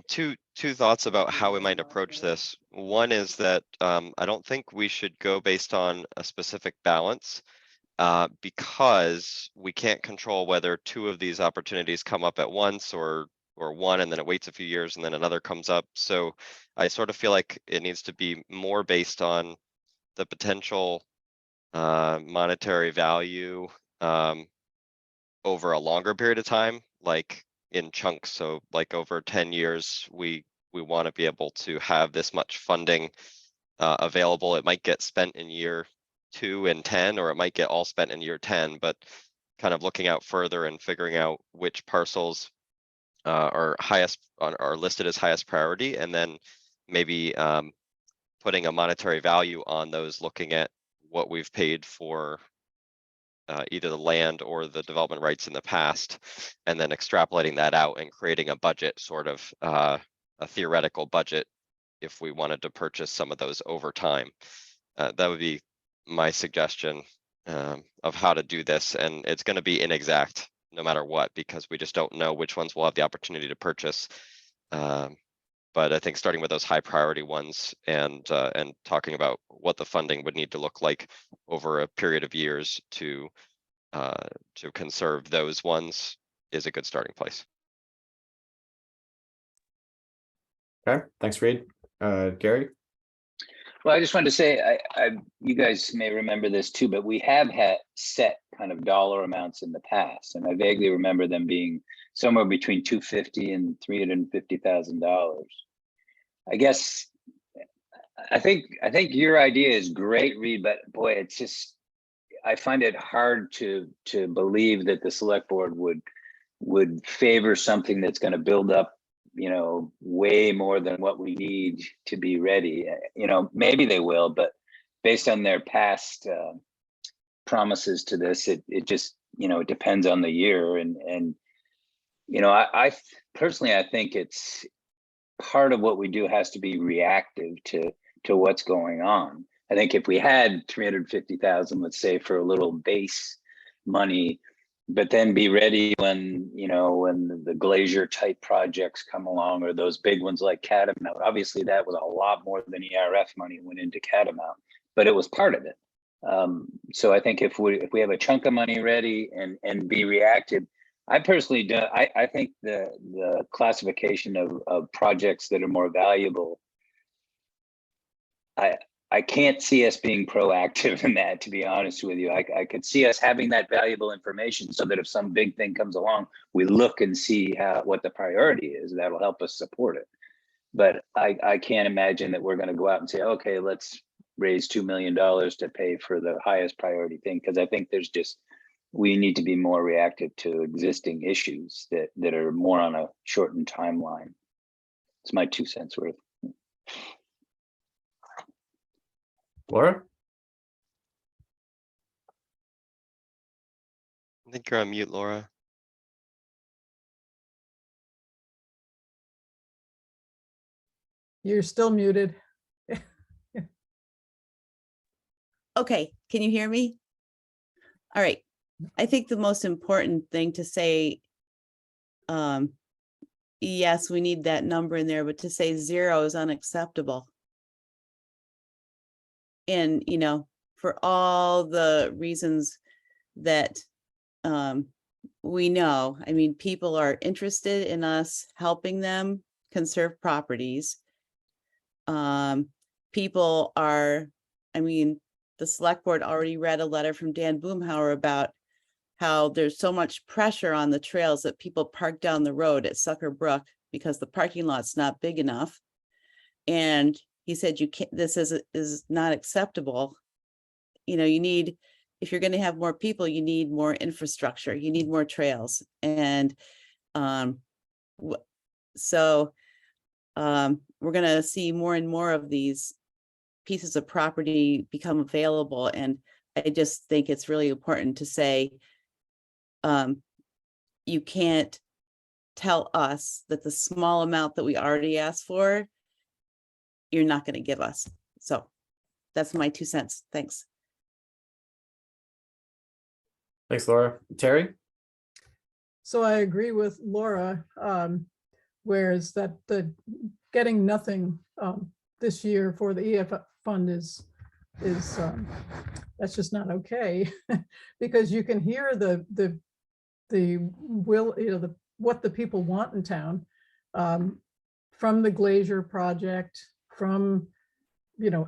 two thoughts about how we might approach this. One is that I don't think we should go based on a specific balance because we can't control whether two of these opportunities come up at once or one and then it waits a few years and then another comes up. So I sort of feel like it needs to be more based on the potential monetary value over a longer period of time, like in chunks. So like over 10 years, we want to be able to have this much funding available. It might get spent in year 2 and 10, or it might get all spent in year 10, but kind of looking out further and figuring out which parcels are listed as highest priority, and then maybe putting a monetary value on those, looking at what we've paid for either the land or the development rights in the past, and then extrapolating that out and creating a budget, sort of a theoretical budget, if we wanted to purchase some of those over time. That would be my suggestion of how to do this, and it's going to be inexact no matter what, because we just don't know which ones we'll have the opportunity to purchase. But I think starting with those high priority ones and talking about what the funding would need to look like over a period of years to conserve those ones is a good starting place. Okay, thanks, Reed. Gary? Well, I just wanted to say, you guys may remember this too, but we have had set kind of dollar amounts in the past, and I vaguely remember them being somewhere between $250,000 and $350,000. I guess I think your idea is great, Reed, but boy, it's just, I find it hard to believe that the select board would favor something that's going to build up, you know, way more than what we need to be ready. You know, maybe they will, but based on their past promises to this, it just, you know, it depends on the year. And you know, I personally, I think it's part of what we do has to be reactive to what's going on. I think if we had 350,000, let's say, for a little base money, but then be ready when, you know, when the glacier type projects come along, or those big ones like Catamount. Obviously that was a lot more than ERF money went into Catamount, but it was part of it. So I think if we have a chunk of money ready and be reactive, I personally do. I think the classification of projects that are more valuable, I can't see us being proactive in that, to be honest with you. I could see us having that valuable information so that if some big thing comes along, we look and see what the priority is. That'll help us support it. But I can't imagine that we're going to go out and say, okay, let's raise $2 million to pay for the highest priority thing, because I think we need to be more reactive to existing issues that are more on a shortened timeline. It's my 2 cents worth. Laura? I think you're on mute, Laura. You're still muted. Okay, can you hear me? All right. I think the most important thing to say, yes, we need that number in there, but to say 0 is unacceptable. And, you know, for all the reasons that we know, I mean, people are interested in us helping them conserve properties. People are, I mean, the select board already read a letter from Dan Boomhauer about how there's so much pressure on the trails that people park down the road at Sucker Brook because the parking lot's not big enough. And he said, you can't, this is not acceptable. You know, you need, if you're going to have more people, you need more infrastructure, you need more trails. And so we're going to see more and more of these pieces of property become available. And I just think it's really important to say, you can't tell us that the small amount that we already asked for, you're not going to give us. So that's my 2 cents. Thanks. Thanks, Laura. Terry? So I agree with Laura. Whereas that the getting nothing this year for the EF fund is that's just not okay. Because you can hear the will, what the people want in town, from the Glacier project, from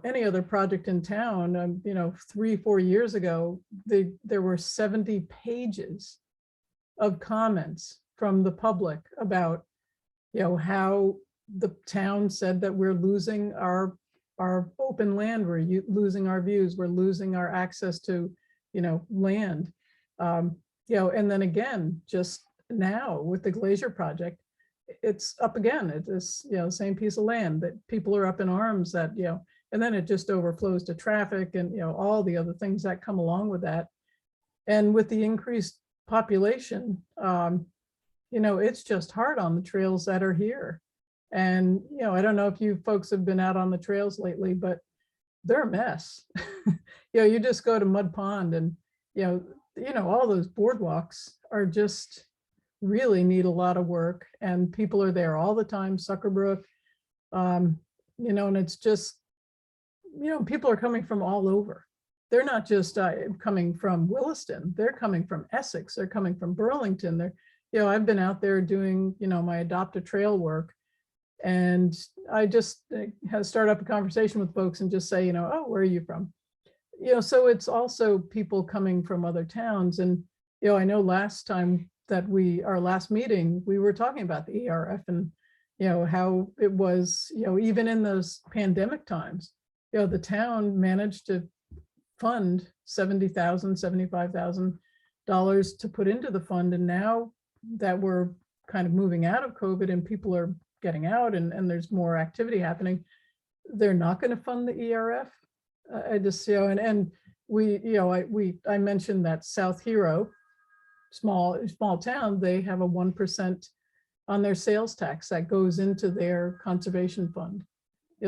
any other project in town. 3-4 years ago, there were 70 pages of comments from the public about how the town said that we're losing our open land, we're losing our views, we're losing our access to land. And then again, just now with the Glacier project, it's up again. It is same piece of land that people are up in arms that and then it just overflows to traffic and all the other things that come along with that. And with the increased population, it's just hard on the trails that are here. And I don't know if you folks have been out on the trails lately, but they're a mess. You just go to Mud Pond and all those boardwalks are just really need a lot of work, and people are there all the time. Suckerbrook, and it's just people are coming from all over. They're not just coming from Williston, they're coming from Essex, they're coming from Burlington. They're I've been out there doing my Adopt a Trail work, and I just have started up a conversation with folks and just say oh, where are you from? So it's also people coming from other towns. And I know last time that our last meeting, we were talking about the ERF and how it was even in those pandemic times, the town managed to fund $70,000, $75,000 to put into the fund. And now that we're kind of moving out of COVID and people are getting out and there's more activity happening, they're not going to fund the ERF. I just and we I mentioned that South Hero, small town, they have a 1% on their sales tax that goes into their conservation fund.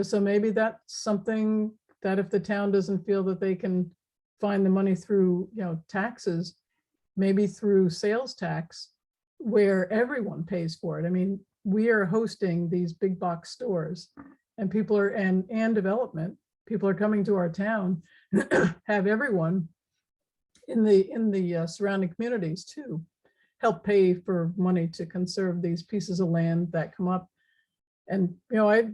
So maybe that's something that if the town doesn't feel that they can find the money through taxes, maybe through sales tax, where everyone pays for it. I mean, we are hosting these big box stores, and people are and development. People are coming to our town, have everyone in the surrounding communities to help pay for money to conserve these pieces of land that come up. And I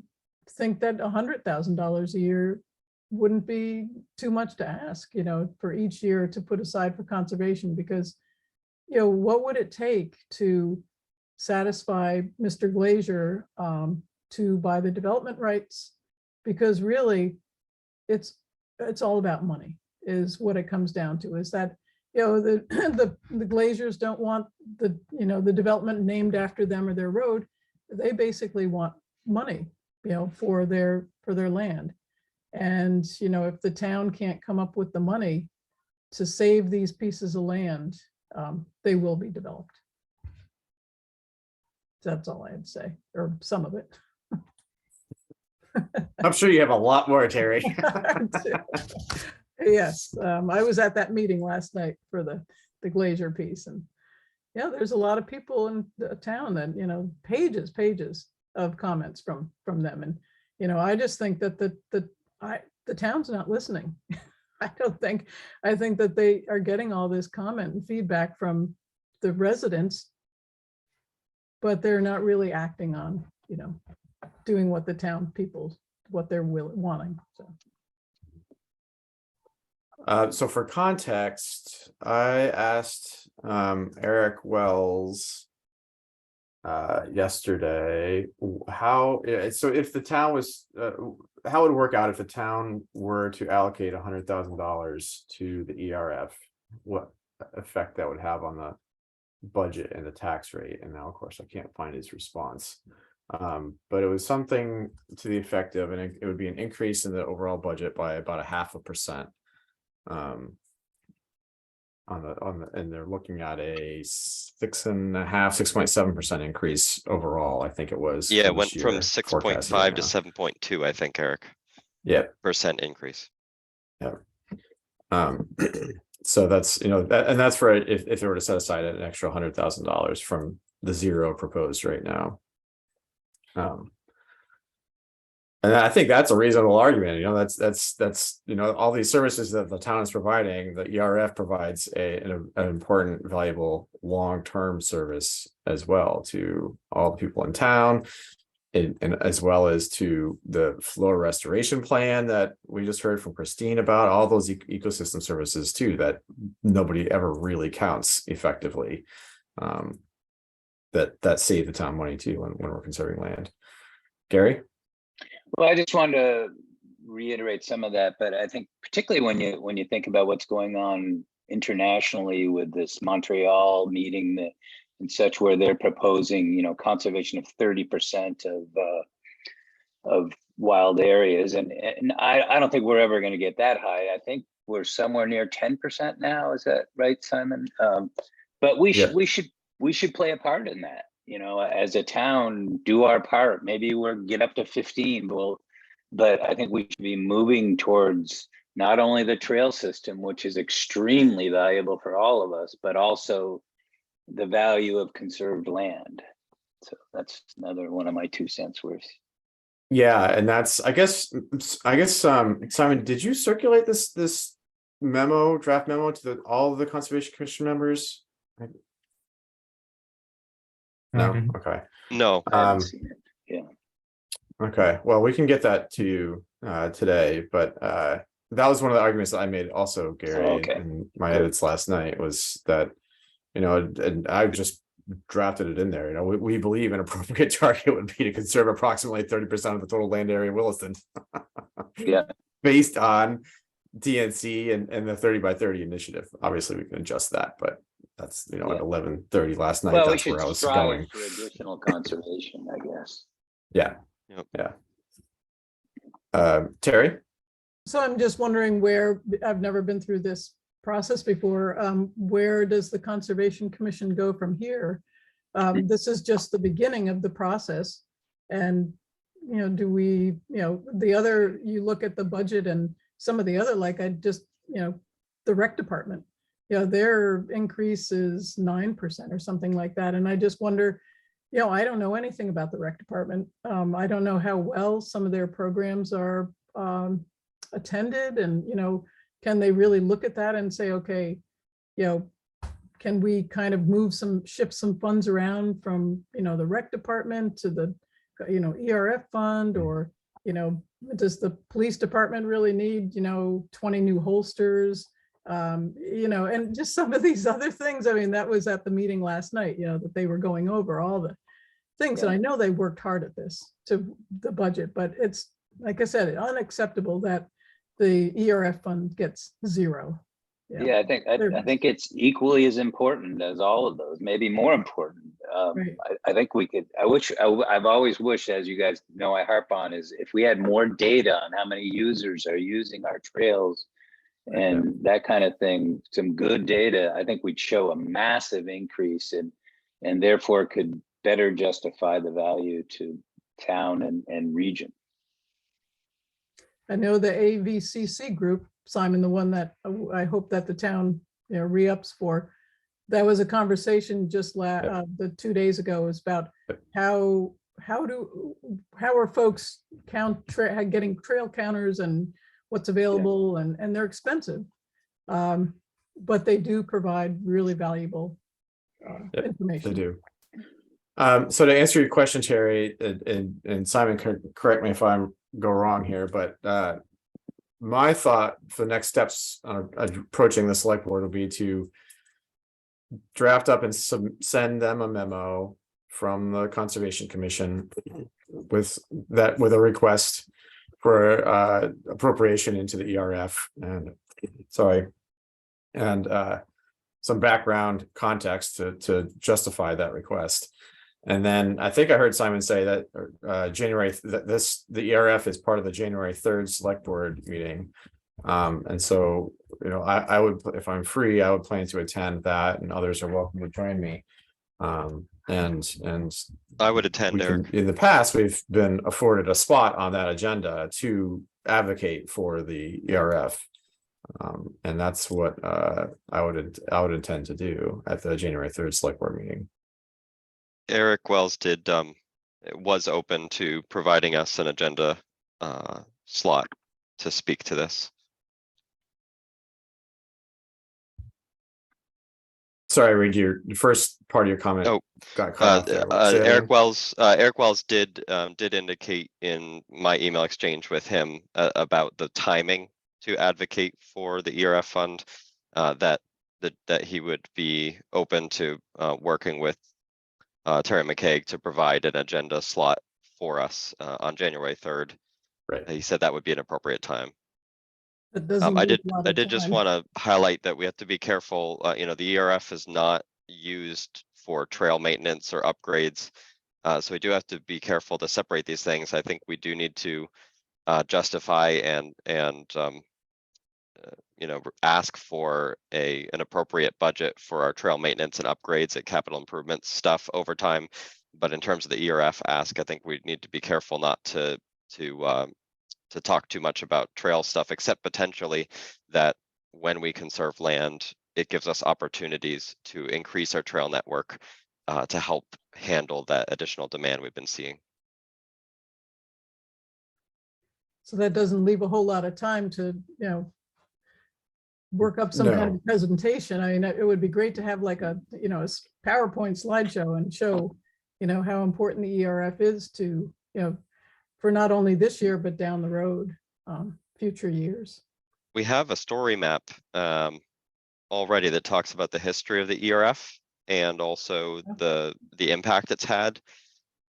think that $100,000 a year wouldn't be too much to ask, for each year to put aside for conservation, because what would it take to satisfy Mr. Glacier to buy the development rights? Because really, it's all about money is what it comes down to. Is that the Glaciers don't want the the development named after them or their road. They basically want money for their land. And if the town can't come up with the money to save these pieces of land, they will be developed. That's all I had to say, or some of it. I'm sure you have a lot more, Terry. Yes, I was at that meeting last night for the Glacier piece, and there's a lot of people in the town that pages of comments from them, and I just think that the town's not listening. I think that they are getting all this comment and feedback from the residents, but they're not really acting on doing what the town people, what they're wanting. So for context, I asked Eric Wells yesterday how, so if the town was, how it would work out if the town were to allocate $100,000 to the ERF, what effect that would have on the budget and the tax rate. And now, of course, I can't find his response. But it was something to the effect of, and it would be an increase in the overall budget by about 0.5%. And they're looking at a 6.7% increase overall. I think it was. Yeah, it went from 6.5 to 7.2, I think, Eric. Yeah. % increase. Yeah. So that's, and that's for if they were to set aside an extra $100,000 from the zero proposed right now. And I think that's a reasonable argument. You know, that's you know, all these services that the town is providing, the ERF provides an important, valuable long-term service as well to all the people in town, and as well as to the flow restoration plan that we just heard from Christine about, all those ecosystem services too that nobody ever really counts effectively. That save the town money too when we're conserving land. Gary? Well, I just wanted to reiterate some of that, but I think particularly when you think about what's going on internationally with this Montreal meeting and such, where they're proposing, you know, conservation of 30% of wild areas, and I don't think we're ever going to get that high. I think we're somewhere near 10% now. Is that right, Simon? But we should play a part in that. You know, as a town, do our part. Maybe we'll get up to 15. But I think we should be moving towards not only the trail system, which is extremely valuable for all of us, but also the value of conserved land. So that's another one of my 2 cents worth. Yeah, and that's I guess Simon, did you circulate this draft memo to all of the Conservation Commission members? No. Okay. No. I haven't seen it. Yeah. Okay. Well, we can get that to you today, but that was one of the arguments that I made also, Gary, Okay. in my edits last night, was that, you know, and I just drafted it in there. You know, we believe an appropriate target would be to conserve approximately 30% of the total land area of Williston. Yeah. Based on DNC and the 30 by 30 initiative. Obviously, we can adjust that, but that's, you know, at 11:30 last night. Well, we That's should where I was strive going. for additional conservation, I guess. Yeah. Yep. Yeah. Terry? So I'm just wondering where, I've never been through this process before. Where does the Conservation Commission go from here? This is just the beginning of the process. And, you know, do we, you know, you look at the budget and some of the other, like the rec department, you know, their increase is 9% or something like that. And I just wonder, you know, I don't know anything about the rec department. I don't know how well some of their programs are attended, and, you know, can they really look at that and say, okay, you know, can we kind of shift some funds around from, you know, the rec department to the, you know, ERF fund, or, you know, does the police department really need, you know, 20 new holsters? You know, and just some of these other things. I mean, that was at the meeting last night, you know, that they were going over all the things. And I know they worked hard at this, to the budget, but it's, like I said, unacceptable that the ERF fund gets 0. Yeah, I think it's equally as important as all of those, maybe more important. Right. I think we could, I've always wished, as you guys know, I harp on, is if we had more data on how many users are using our trails and that kind of thing, some good data, I think we'd show a massive increase and therefore could better justify the value to town and region. I know the AVCC group, Simon, the one that I hope that the town, you know, re-ups for, that was a conversation just the 2 days ago, was about how are folks getting trail counters and what's available, and they're expensive, but they do provide really valuable information. They do. So to answer your question, Terry, and Simon, correct me if I'm go wrong here, but my thought for the next steps approaching the select board will be to draft up and send them a memo from the Conservation Commission with a request for appropriation into the ERF and some background context to justify that request. And then I think I heard Simon say that the ERF is part of the January 3rd select board meeting. And so, you know, I would, if I'm free, I would plan to attend that, and others are welcome to join me. And I would attend, Eric. In the past, we've been afforded a spot on that agenda to advocate for the ERF. And that's what I would intend to do at the January 3rd select board meeting. Eric Wells did was open to providing us an agenda slot to speak to this. Sorry, Reed, your first part of your comment Oh, got cut off there. Say that Eric again? Eric Wells did indicate in my email exchange with him about the timing to advocate for the ERF fund, that he would be open to working with Terry McCaig to provide an agenda slot for us on January 3rd. Right. He said that would be an appropriate time. It doesn't I leave a lot I of did just time. want to highlight that we have to be careful. You know, the ERF is not used for trail maintenance or upgrades. So we do have to be careful to separate these things. I think we do need to justify and you know, ask for an appropriate budget for our trail maintenance and upgrades and capital improvements stuff over time. But in terms of the ERF ask, I think we need to be careful not to talk too much about trail stuff, except potentially that when we conserve land, it gives us opportunities to increase our trail network to help handle that additional demand we've been seeing. So that doesn't leave a whole lot of time to, work up some kind No. of presentation. I mean, it would be great to have like a, a PowerPoint slideshow and show, how important the ERF is to, for not only this year, but down the road, future years. We have a story map already that talks about the history of the ERF and also the impact it's had.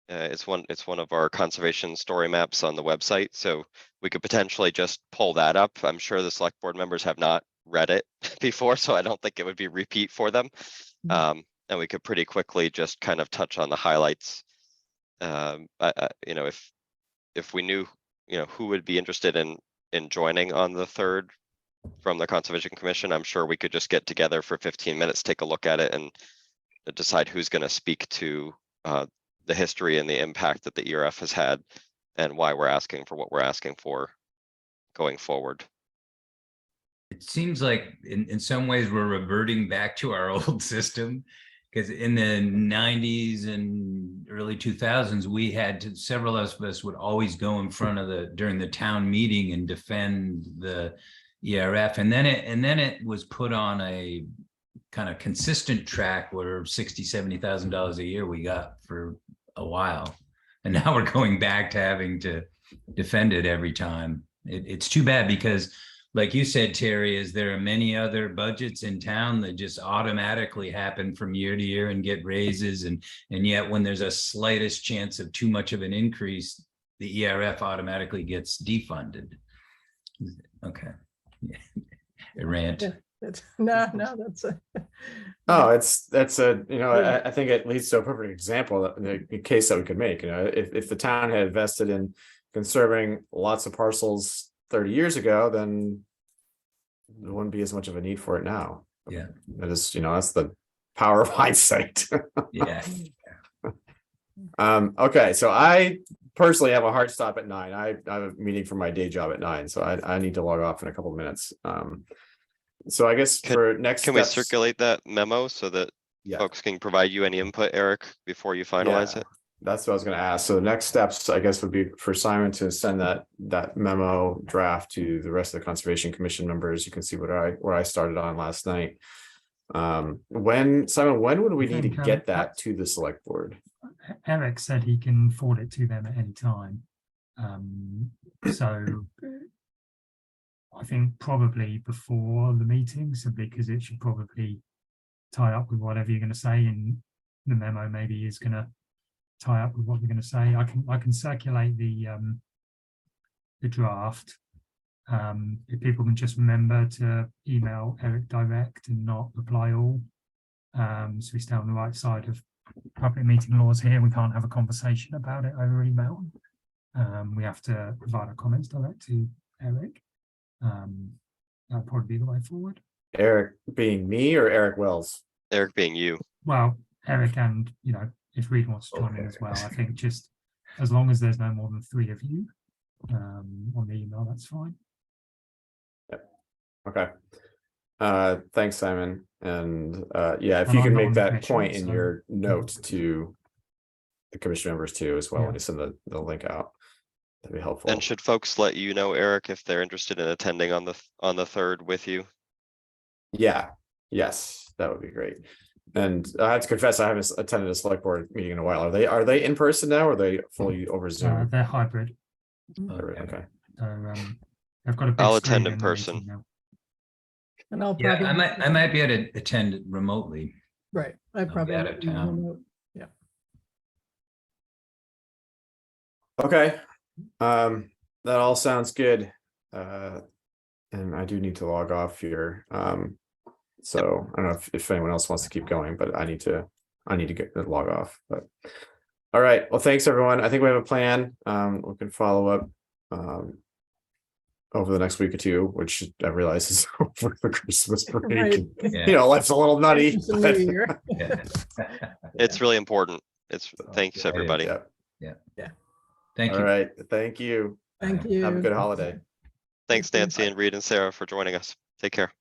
It's one of our conservation story maps on the website, so we could potentially just pull that up. I'm sure the select board members have not read it before, so I don't think it would be repeat for them. And we could pretty quickly just kind of touch on the highlights. If we knew, who would be interested in joining on the 3rd from the Conservation Commission, I'm sure we could just get together for 15 minutes, take a look at it, and decide who's going to speak to the history and the impact that the ERF has had and why we're asking for what we're asking for going forward. It seems like in some ways we're reverting back to our old system, because in the 90s and early 2000s, we had to, several of us would always go in front of during the town meeting and defend the ERF. And then it was put on a kind of consistent track where $60,000-$70,000 a year we got for a while. And now we're going back to having to defend it every time. It's too bad, because like you said, Terry, there are many other budgets in town that just automatically happen from year to year and get raises. And yet when there's a slightest chance of too much of an increase, the ERF automatically gets defunded. Okay. Yeah. A rant. No, that's a. Oh, that's I think it leads to a perfect example, the case that we could make. If the town had invested in conserving lots of parcels 30 years ago, then there wouldn't be as much of a need for it now. Yeah. That is, that's the power of hindsight. Yeah. Okay, so I personally have a hard stop at 9. I have a meeting for my day job at 9, so I need to log off in a couple of minutes. So I guess for next Can we steps, circulate that memo so that folks can provide you any input, Eric, before you finalize it? That's what I was going to ask. So the next steps, I guess, would be for Simon to send that memo draft to the rest of the Conservation Commission members. You can see where I started on last night. When would we need to get that to the select board? Eric said he can forward it to them at any time. So I think probably before the meeting, simply because it should probably tie up with whatever you're going to say, and the memo maybe is going to tie up with what you're going to say. I can circulate the draft. If people can just remember to email Eric direct and not reply all, so we stay on the right side of public meeting laws here. We can't have a conversation about it over email. We have to provide our comments direct to Eric. That'll probably be the way forward. Eric being me or Eric Wells? Eric being you. Well, Eric, and if Reed wants to join in as well, I think just as long as there's no more than 3 of you on the email, that's fine. Yep. Okay. Thanks, Simon. And if you can make that point in your note to the commission members too as well, Yeah. when you send the link out. That'd be helpful. And should folks let you know, Eric, if they're interested in attending on the 3rd with you? Yeah, yes, that would be great. And I have to confess, I haven't attended a select board meeting in a while. Are they in person now, or are they fully over Zoom? They're hybrid. Okay. So they've got a big I'll screen attend in the person. meeting now. And I'll Yeah, probably. I might be able to attend remotely. Right, I be probably. out of town. remote. Okay, that all sounds good. And I do need to log off here. So I don't know if anyone else wants to keep going, but I need to log off, but. All right, well, thanks, everyone. I think we have a plan. We can follow up over the next week or two, which I realize is over the Christmas break. Right. and, You know, life's a little nutty. It's a new but- year. Yeah. It's really important. Thanks, yeah, everybody. Yeah. Thank All you. right, thank you. Thank you. Have a good holiday. Thanks, you. Nancy and Reed and Sarah for joining us. Take care.